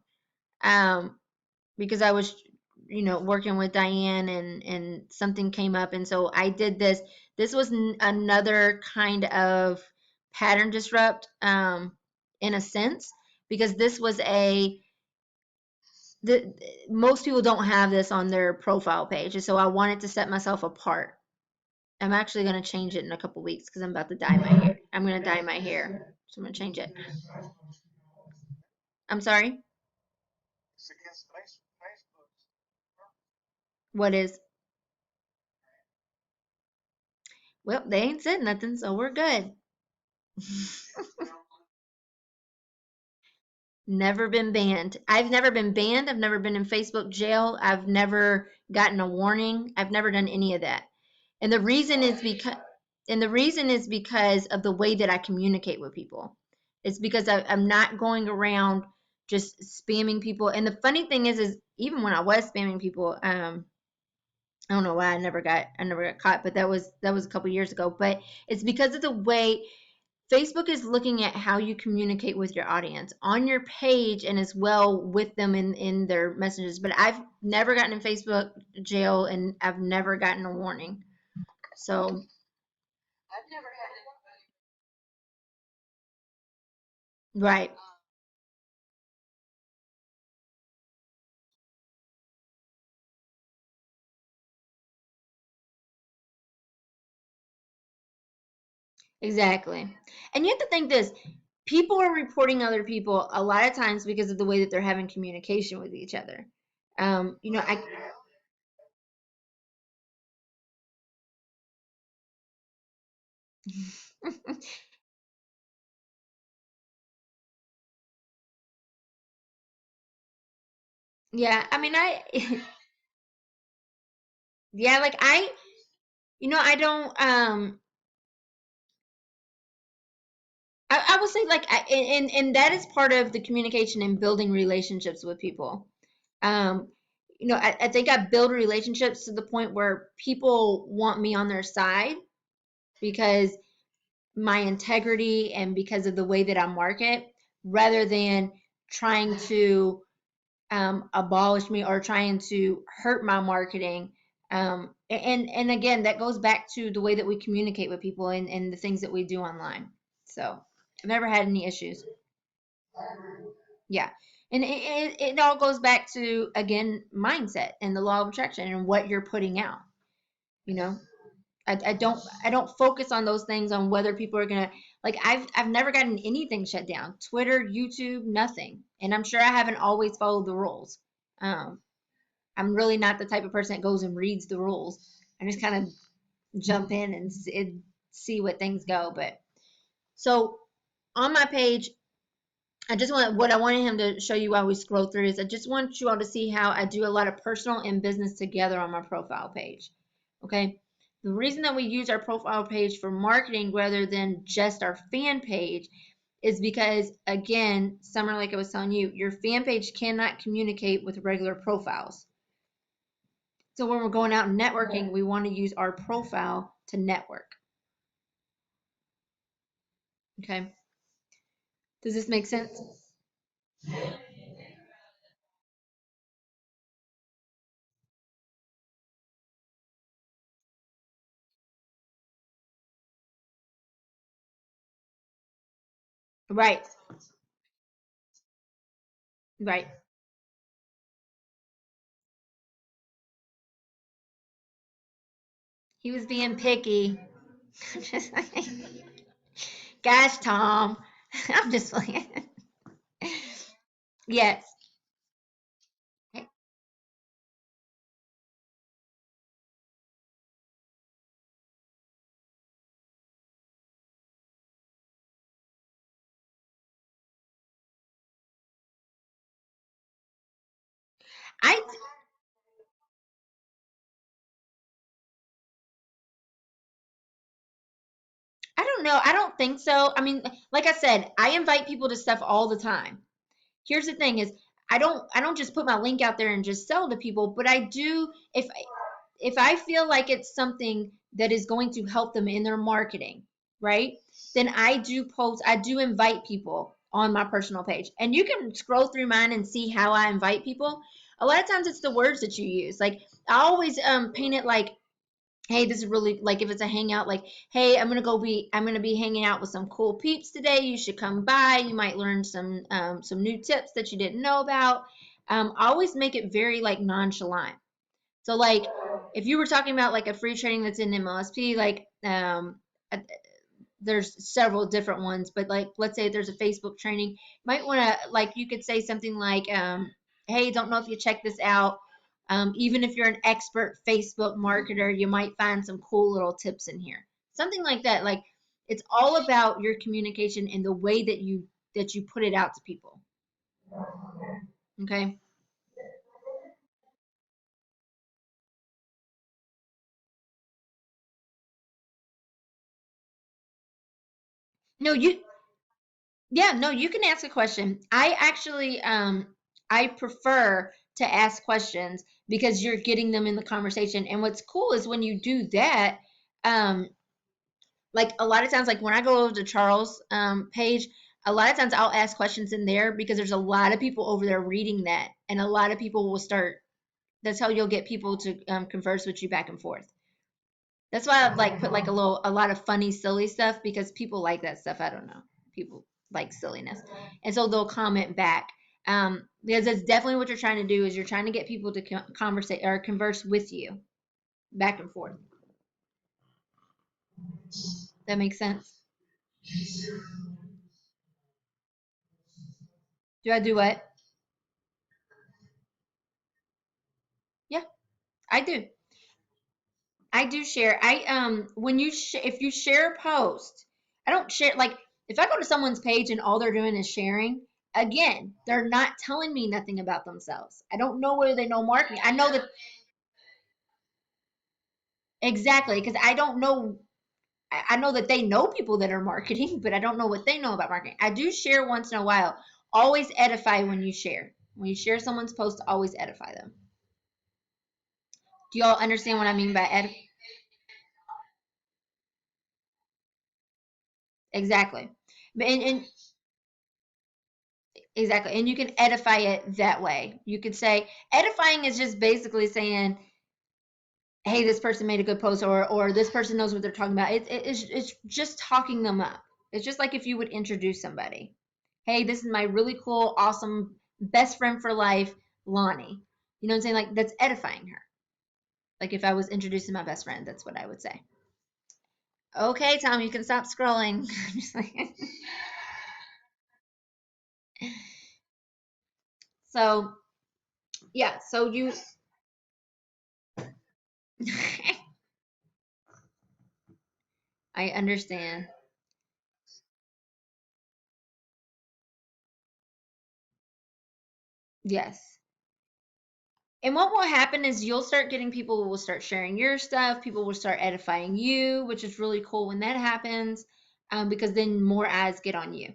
because I was working with Diane and something came up and so I did this. This was another kind of pattern disrupt in a sense because this was the most people don't have this on their profile page and so I wanted to set myself apart. I'm actually going to change it in a couple weeks because I'm about to dye my hair. I'm going to dye my hair, so I'm going to change it. I'm sorry. It's against Facebook. What is? Well, they ain't said nothing, so we're good. Never been banned. I've never been banned. I've never been in Facebook jail. I've never gotten a warning. I've never done any of that. And the reason is because of the way that I communicate with people. It's because I'm not going around just spamming people. And the funny thing is even when I was spamming people, I don't know why I never got caught, but that was a couple years ago. But it's because of the way Facebook is looking at how you communicate with your audience on your page and as well with them in their messages. But I've never gotten in Facebook jail and I've never gotten a warning. So, I've never had right. Exactly. And you have to think this, people are reporting other people a lot of times because of the way that they're having communication with each other. I yeah, I mean I yeah, like I don't. I would say like, and that is part of the communication and building relationships with people. Um, I think I build relationships to the point where people want me on their side because my integrity and because of the way that I market, rather than trying to abolish me or trying to hurt my marketing. And again, that goes back to the way that we communicate with people and the things that we do online. So I've never had any issues. Yeah. And it all goes back to, again, mindset and the law of attraction and what you're putting out. You know, I don't focus on those things on whether people are gonna like I've never gotten anything shut down. Twitter, YouTube, nothing. And I'm sure I haven't always followed the rules. Um, I'm really not the type of person that goes and reads the rules. I just kind of jump in and see what things go. But so on my page, I just want what I wanted him to show you while we scroll through is I just want you all to see how I do a lot of personal and business together on my profile page. Okay. The reason that we use our profile page for marketing rather than just our fan page is because, again, Summer, like I was telling you, your fan page cannot communicate with regular profiles. So when we're going out and networking, we want to use our profile to network. Okay. Does this make sense? Right. Right. He was being picky. I'm just like, gosh, Tom. I'm just like, yes. I I don't know. I don't think so. I mean, like I said, I invite people to stuff all the time. Here's the thing is I don't just put my link out there and just sell to people, but I do if I feel like it's something that is going to help them in their marketing, right? Then I do invite people on my personal page. And you can scroll through mine and see how I invite people. A lot of times it's the words that you use. Like I always paint it like, hey, this is really like if it's a hangout, like, hey, I'm gonna be hanging out with some cool peeps today. You should come by. You might learn some new tips that you didn't know about. I always make it very like nonchalant. So like if you were talking about like a free training that's in MLSP, like there's several different ones, but like let's say there's a Facebook training, you might want to like you could say something like, hey, don't know if you check this out. Even if you're an expert Facebook marketer, you might find some cool little tips in here. Something like that. Like it's all about your communication and the way that you put it out to people. Okay. No, you can ask a question. I actually I prefer to ask questions because you're getting them in the conversation. And what's cool is when you do that, um like a lot of times like when I go over to Charles page, a lot of times I'll ask questions in there because there's a lot of people over there reading that and a lot of people will start that's how you'll get people to converse with you back and forth. That's why I've like put like a lot of funny, silly stuff because people like that stuff. I don't know. People like silliness, and so they'll comment back. Because that's definitely what you're trying to do is you're trying to get people to conversate or converse with you back and forth. That makes sense. Do I do what? Yeah, I do. I do share. I when if you share a post, I don't share like if I go to someone's page and all they're doing is sharing, again, they're not telling me nothing about themselves. I don't know whether they know marketing. I know that Exactly, because I don't know. I know that they know people that are marketing, but I don't know what they know about marketing. I do share once in a while. Always edify when you share. When you share someone's post, always edify them. Do y'all understand what I mean by edify? Exactly. And exactly. And you can edify it that way. You could say edifying is just basically saying, hey, this person made a good post, or this person knows what they're talking about. It's just talking them up. It's just like if you would introduce somebody. Hey, this is my really cool, awesome best friend for life, Lonnie. You know what I'm saying? Like that's edifying her. Like if I was introducing my best friend, that's what I would say. Okay, Tom, you can stop scrolling. So yeah, so you I understand. Yes. And what will happen is you'll start getting people who will start sharing your stuff. People will start edifying you, which is really cool when that happens, because then more eyes get on you.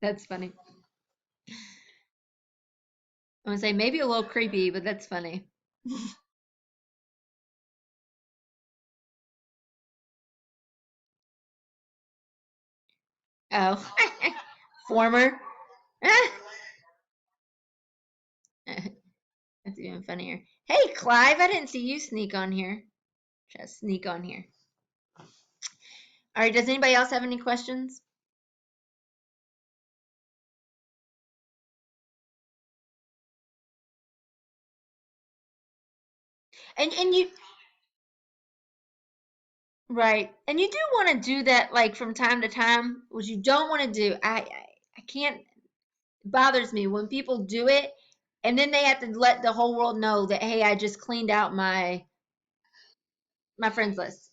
That's funny. I'm gonna say maybe a little creepy, but that's funny. Oh, former. That's even funnier. Hey, Clive, I didn't see you sneak on here. Just sneak on here. All right, does anybody else have any questions? And you right, and you do want to do that like from time to time. What you don't want to do, I can't. It bothers me when people do it, and then they have to let the whole world know that hey, I just cleaned out my friends list.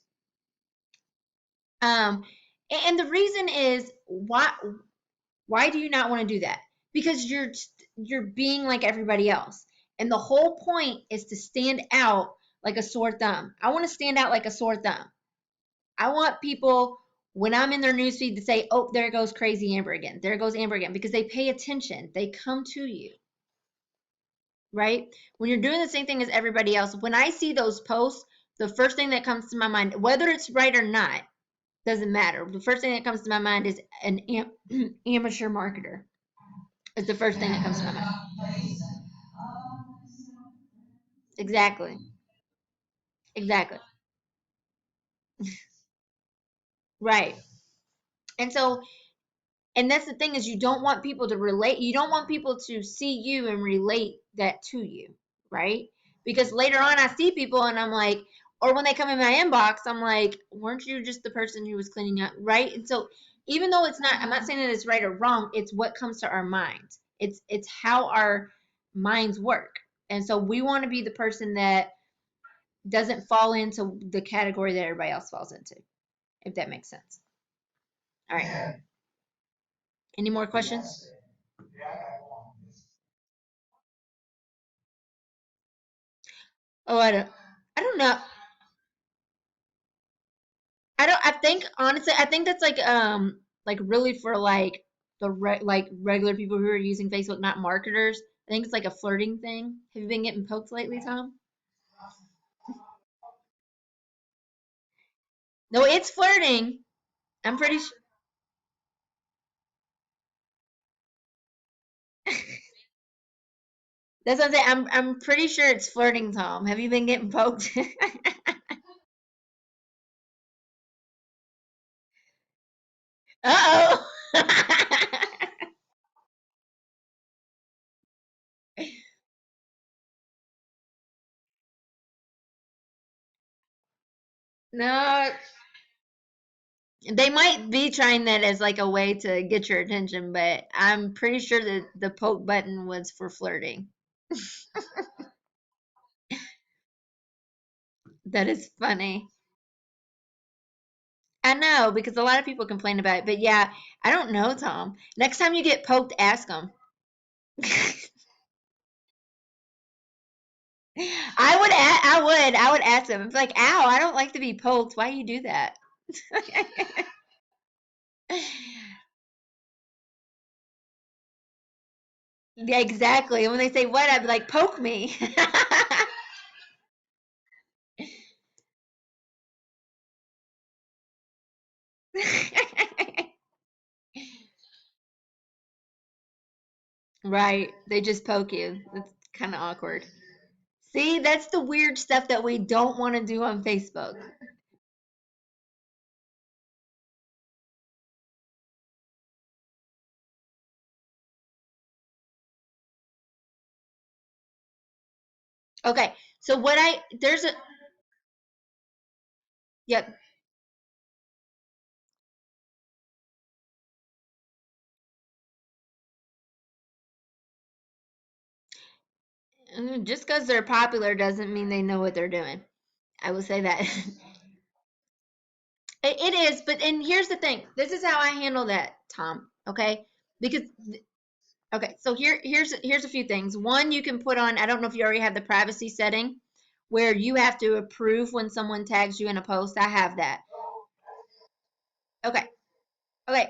Um, and the reason is why do you not want to do that? Because you're being like everybody else. And the whole point is to stand out like a sore thumb. I want to stand out like a sore thumb. I want people when I'm in their newsfeed to say, "Oh, there goes crazy Amber again. There goes Amber again," because they pay attention. They come to you, right? When you're doing the same thing as everybody else, when I see those posts, the first thing that comes to my mind, whether it's right or not, doesn't matter. The first thing that comes to my mind is an amateur marketer. Is the first thing that comes to my mind. Exactly. Exactly. Right. And so, and that's the thing is you don't want people to relate. You don't want people to see you and relate that to you, right? Because later on, I see people and I'm like, or when they come in my inbox, I'm like, weren't you just the person who was cleaning up, right? And so, even though it's not, I'm not saying that it's right or wrong. It's what comes to our minds. It's how our minds work. And so we want to be the person that doesn't fall into the category that everybody else falls into, if that makes sense. All right. Any more questions? Oh, I don't know. I think honestly, I think that's like really for like like regular people who are using Facebook, not marketers. I think it's like a flirting thing. Have you been getting poked lately, Tom? No, it's flirting. I'm pretty sure. That's what I'm saying. I'm pretty sure it's flirting, Tom. Have you been getting poked? Uh oh. No, they might be trying that as like a way to get your attention, but I'm pretty sure that the poke button was for flirting. That is funny. I know because a lot of people complain about it, but yeah, I don't know, Tom. Next time you get poked, ask them. I would ask them. It's like, ow, I don't like to be poked. Why you do that? Yeah, exactly. And when they say what, I'd be like, poke me. Right. They just poke you. It's kind of awkward. See, that's the weird stuff that we don't want to do on Facebook. Okay. So there's a, yep. Just because they're popular doesn't mean they know what they're doing. I will say that. It is, but and here's the thing. This is how I handle that, Tom. Okay, because okay, so here's a few things. One, you can put on. I don't know if you already have the privacy setting, where you have to approve when someone tags you in a post. I have that. Okay, okay,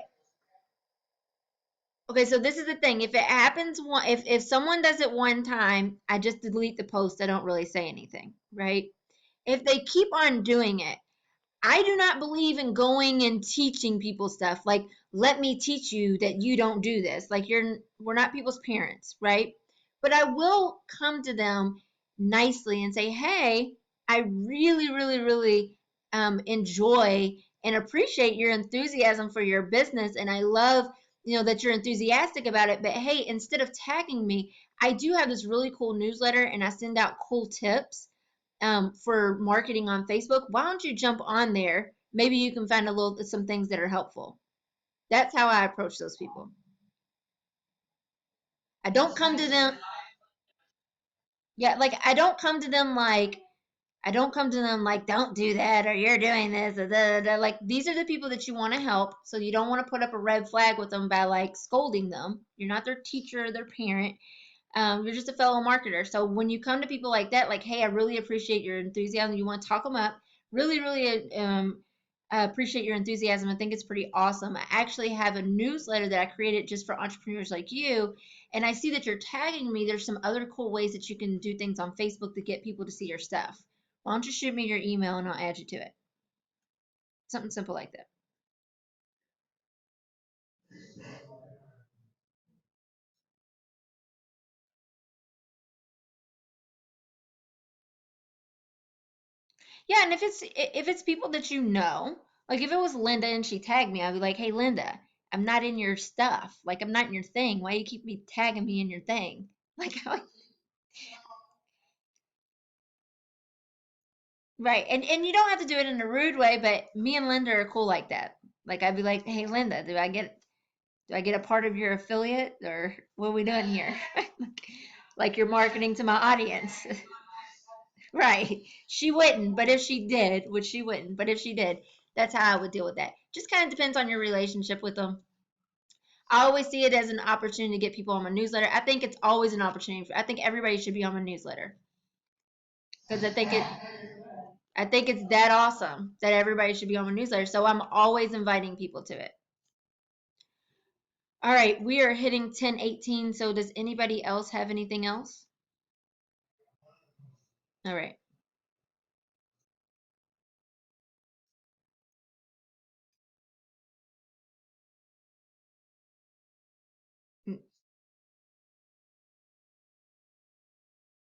okay. So this is the thing. If it happens one, if someone does it one time, I just delete the post. I don't really say anything, right? If they keep on doing it, I do not believe in going and teaching people stuff. Like, let me teach you that you don't do this. Like, we're not people's parents, right? But I will come to them nicely and say, hey, I really, really, really enjoy and appreciate your enthusiasm for your business. And I love, that you're enthusiastic about it. But hey, instead of tagging me, I do have this really cool newsletter and I send out cool tips for marketing on Facebook. Why don't you jump on there? Maybe you can find some things that are helpful. That's how I approach those people. I don't come to them. Yeah, like I don't come to them like, don't do that or you're doing this or da, da, da. Like these are the people that you want to help. So you don't want to put up a red flag with them by like scolding them. You're not their teacher or their parent. You're just a fellow marketer. So when you come to people like that, like, hey, I really appreciate your enthusiasm. You want to talk them up. Really, really appreciate your enthusiasm. I think it's pretty awesome. I actually have a newsletter that I created just for entrepreneurs like you. And I see that you're tagging me. There's some other cool ways that you can do things on Facebook to get people to see your stuff. Why don't you shoot me your email and I'll add you to it? Something simple like that. Yeah, and if it's people that you know, like if it was Linda and she tagged me, I'd be like, "Hey, Linda, I'm not in your stuff. Like I'm not in your thing. Why you keep me tagging me in your thing?" Like, right? And you don't have to do it in a rude way, but me and Linda are cool like that. Like I'd be like, "Hey, Linda, do I get a part of your affiliate or what are we doing here?" Like you're marketing to my audience. Right. She wouldn't, but if she did, which she wouldn't, but if she did, that's how I would deal with that. Just kind of depends on your relationship with them. I always see it as an opportunity to get people on my newsletter. I think it's always an opportunity. I think everybody should be on my newsletter because I think it's that awesome that everybody should be on my newsletter. So I'm always inviting people to it. All right, we are hitting 10:18. So does anybody else have anything else? All right.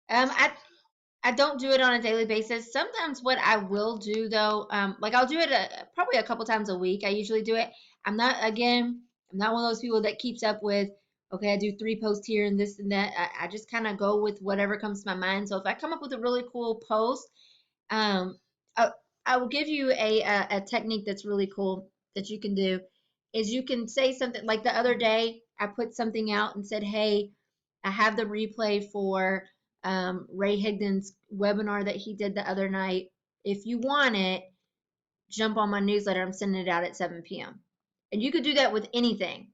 I don't do it on a daily basis. Sometimes what I will do though, like I'll do it probably a couple times a week. I usually do it. I'm not one of those people that keeps up with, okay, I do 3 posts here and this and that. I just kind of go with whatever comes to my mind. So if I come up with a really cool post, um, I, I will give you a technique that's really cool that you can do. Is you can say something like the other day, I put something out and said, hey, I have the replay for Ray Higdon's webinar that he did the other night. If you want it, jump on my newsletter. I'm sending it out at 7 p.m. And you could do that with anything.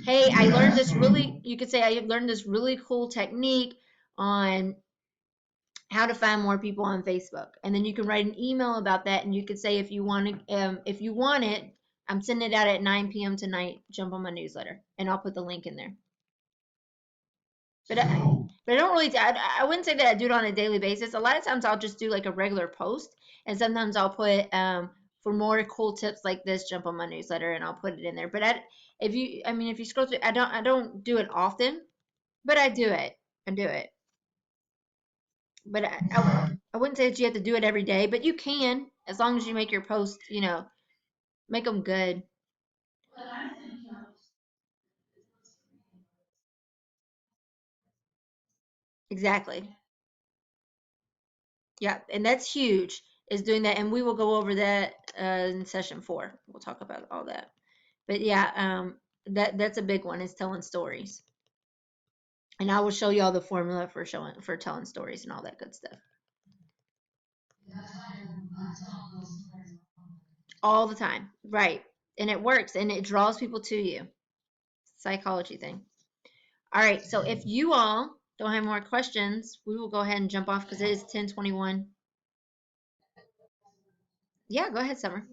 hey, I learned this really, you could say I learned this really cool technique on how to find more people on Facebook. And then you can write an email about that, and you could say if you want to, if you want it, I'm sending it out at 9 p.m. tonight. Jump on my newsletter, and I'll put the link in there. But I don't really, I wouldn't say that I do it on a daily basis. A lot of times I'll just do like a regular post, and sometimes I'll put for more cool tips like this, jump on my newsletter, and I'll put it in there. But if you scroll through, I don't do it often, but I do it. I do it. But I wouldn't say that you have to do it every day, but you can as long as you make your posts, make them good. Exactly. Yeah, and that's huge is doing that, and we will go over that in session 4. We'll talk about all that. But yeah, that's a big one is telling stories, and I will show you all the formula for telling stories and all that good stuff all the time, right? And it works, and it draws people to you. Psychology thing. All right, so if you all don't have more questions, we will go ahead and jump off because it is 10:21. Yeah, go ahead, Summer.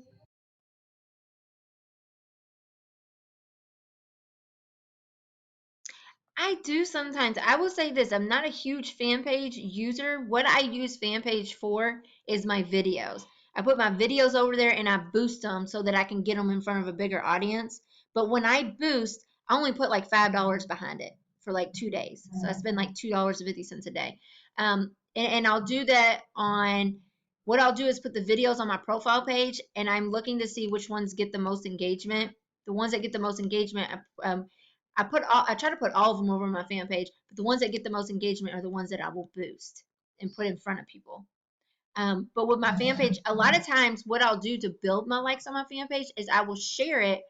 I do sometimes. I will say this, I'm not a huge fan page user. What I use fan page for is my videos. I put my videos over there and I boost them so that I can get them in front of a bigger audience. But when I boost, I only put like $5 behind it for like 2 days. So I spend like $2.50 a day. And I'll do that on what I'll do is put the videos on my profile page, and I'm looking to see which ones get the most engagement. The ones that get the most engagement, I try to put all of them over my fan page, but the ones that get the most engagement are the ones that I will boost and put in front of people. But with my fan page, a lot of times what I'll do to build my likes on my fan page is I will share it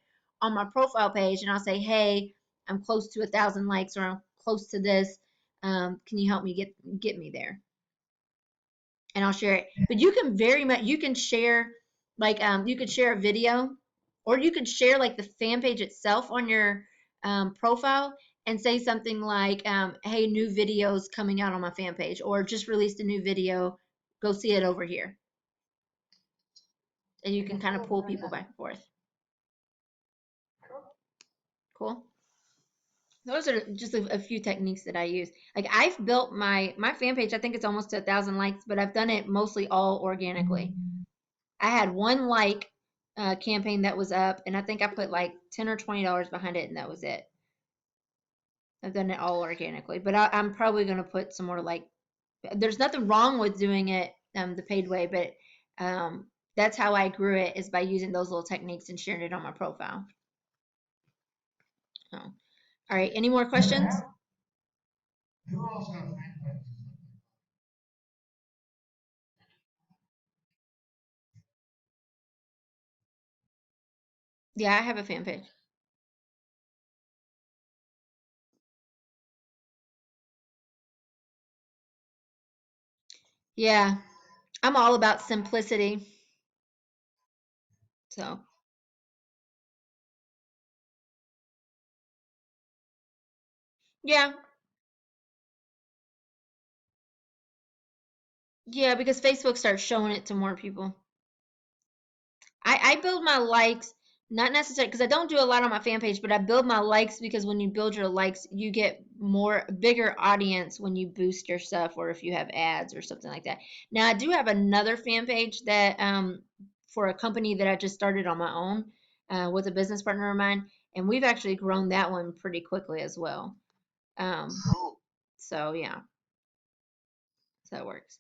on my profile page, and I'll say, hey, I'm close to 1,000 likes, or I'm close to this. Can you help me get me there? And I'll share it. But you can you can share like you could share a video, or you could share like the fan page itself on your profile and say something like, "Hey, new videos coming out on my fan page," or "Just released a new video. Go see it over here." And you can kind of pull people back and forth. Cool. Those are just a few techniques that I use. Like I've built my fan page. I think it's almost to 1,000 likes, but I've done it mostly all organically. I had one like campaign that was up, and I think I put like $10 or $20 behind it, and that was it. I've done it all organically, but I'm probably going to put some more like. There's nothing wrong with doing it the paid way, but that's how I grew it is by using those little techniques and sharing it on my profile. So, all right, any more questions? Yeah, I have a fan page. Yeah, I'm all about simplicity. So, yeah, yeah, because Facebook starts showing it to more people. I build my likes not necessarily because I don't do a lot on my fan page, but I build my likes because when you build your likes, you get more bigger audience when you boost your stuff or if you have ads or something like that. Now I do have another fan page that for a company that I just started on my own with a business partner of mine, and we've actually grown that one pretty quickly as well. Um, Cool. so yeah, so that works.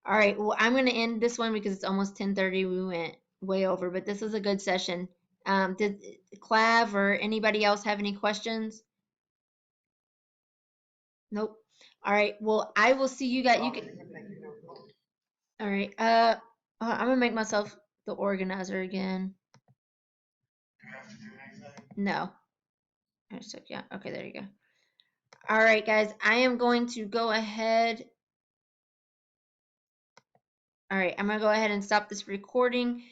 All right. Well, I'm going to end this one because it's almost 10:30. We went way over, but this was a good session. Did Clav or anybody else have any questions? Nope. All right. Well, I will see you guys. You can. All right. I'm gonna make myself the organizer again. No. I just took yeah. Okay. There you go. All right, guys. I am going to go ahead. All right. I'm gonna go ahead and stop this recording.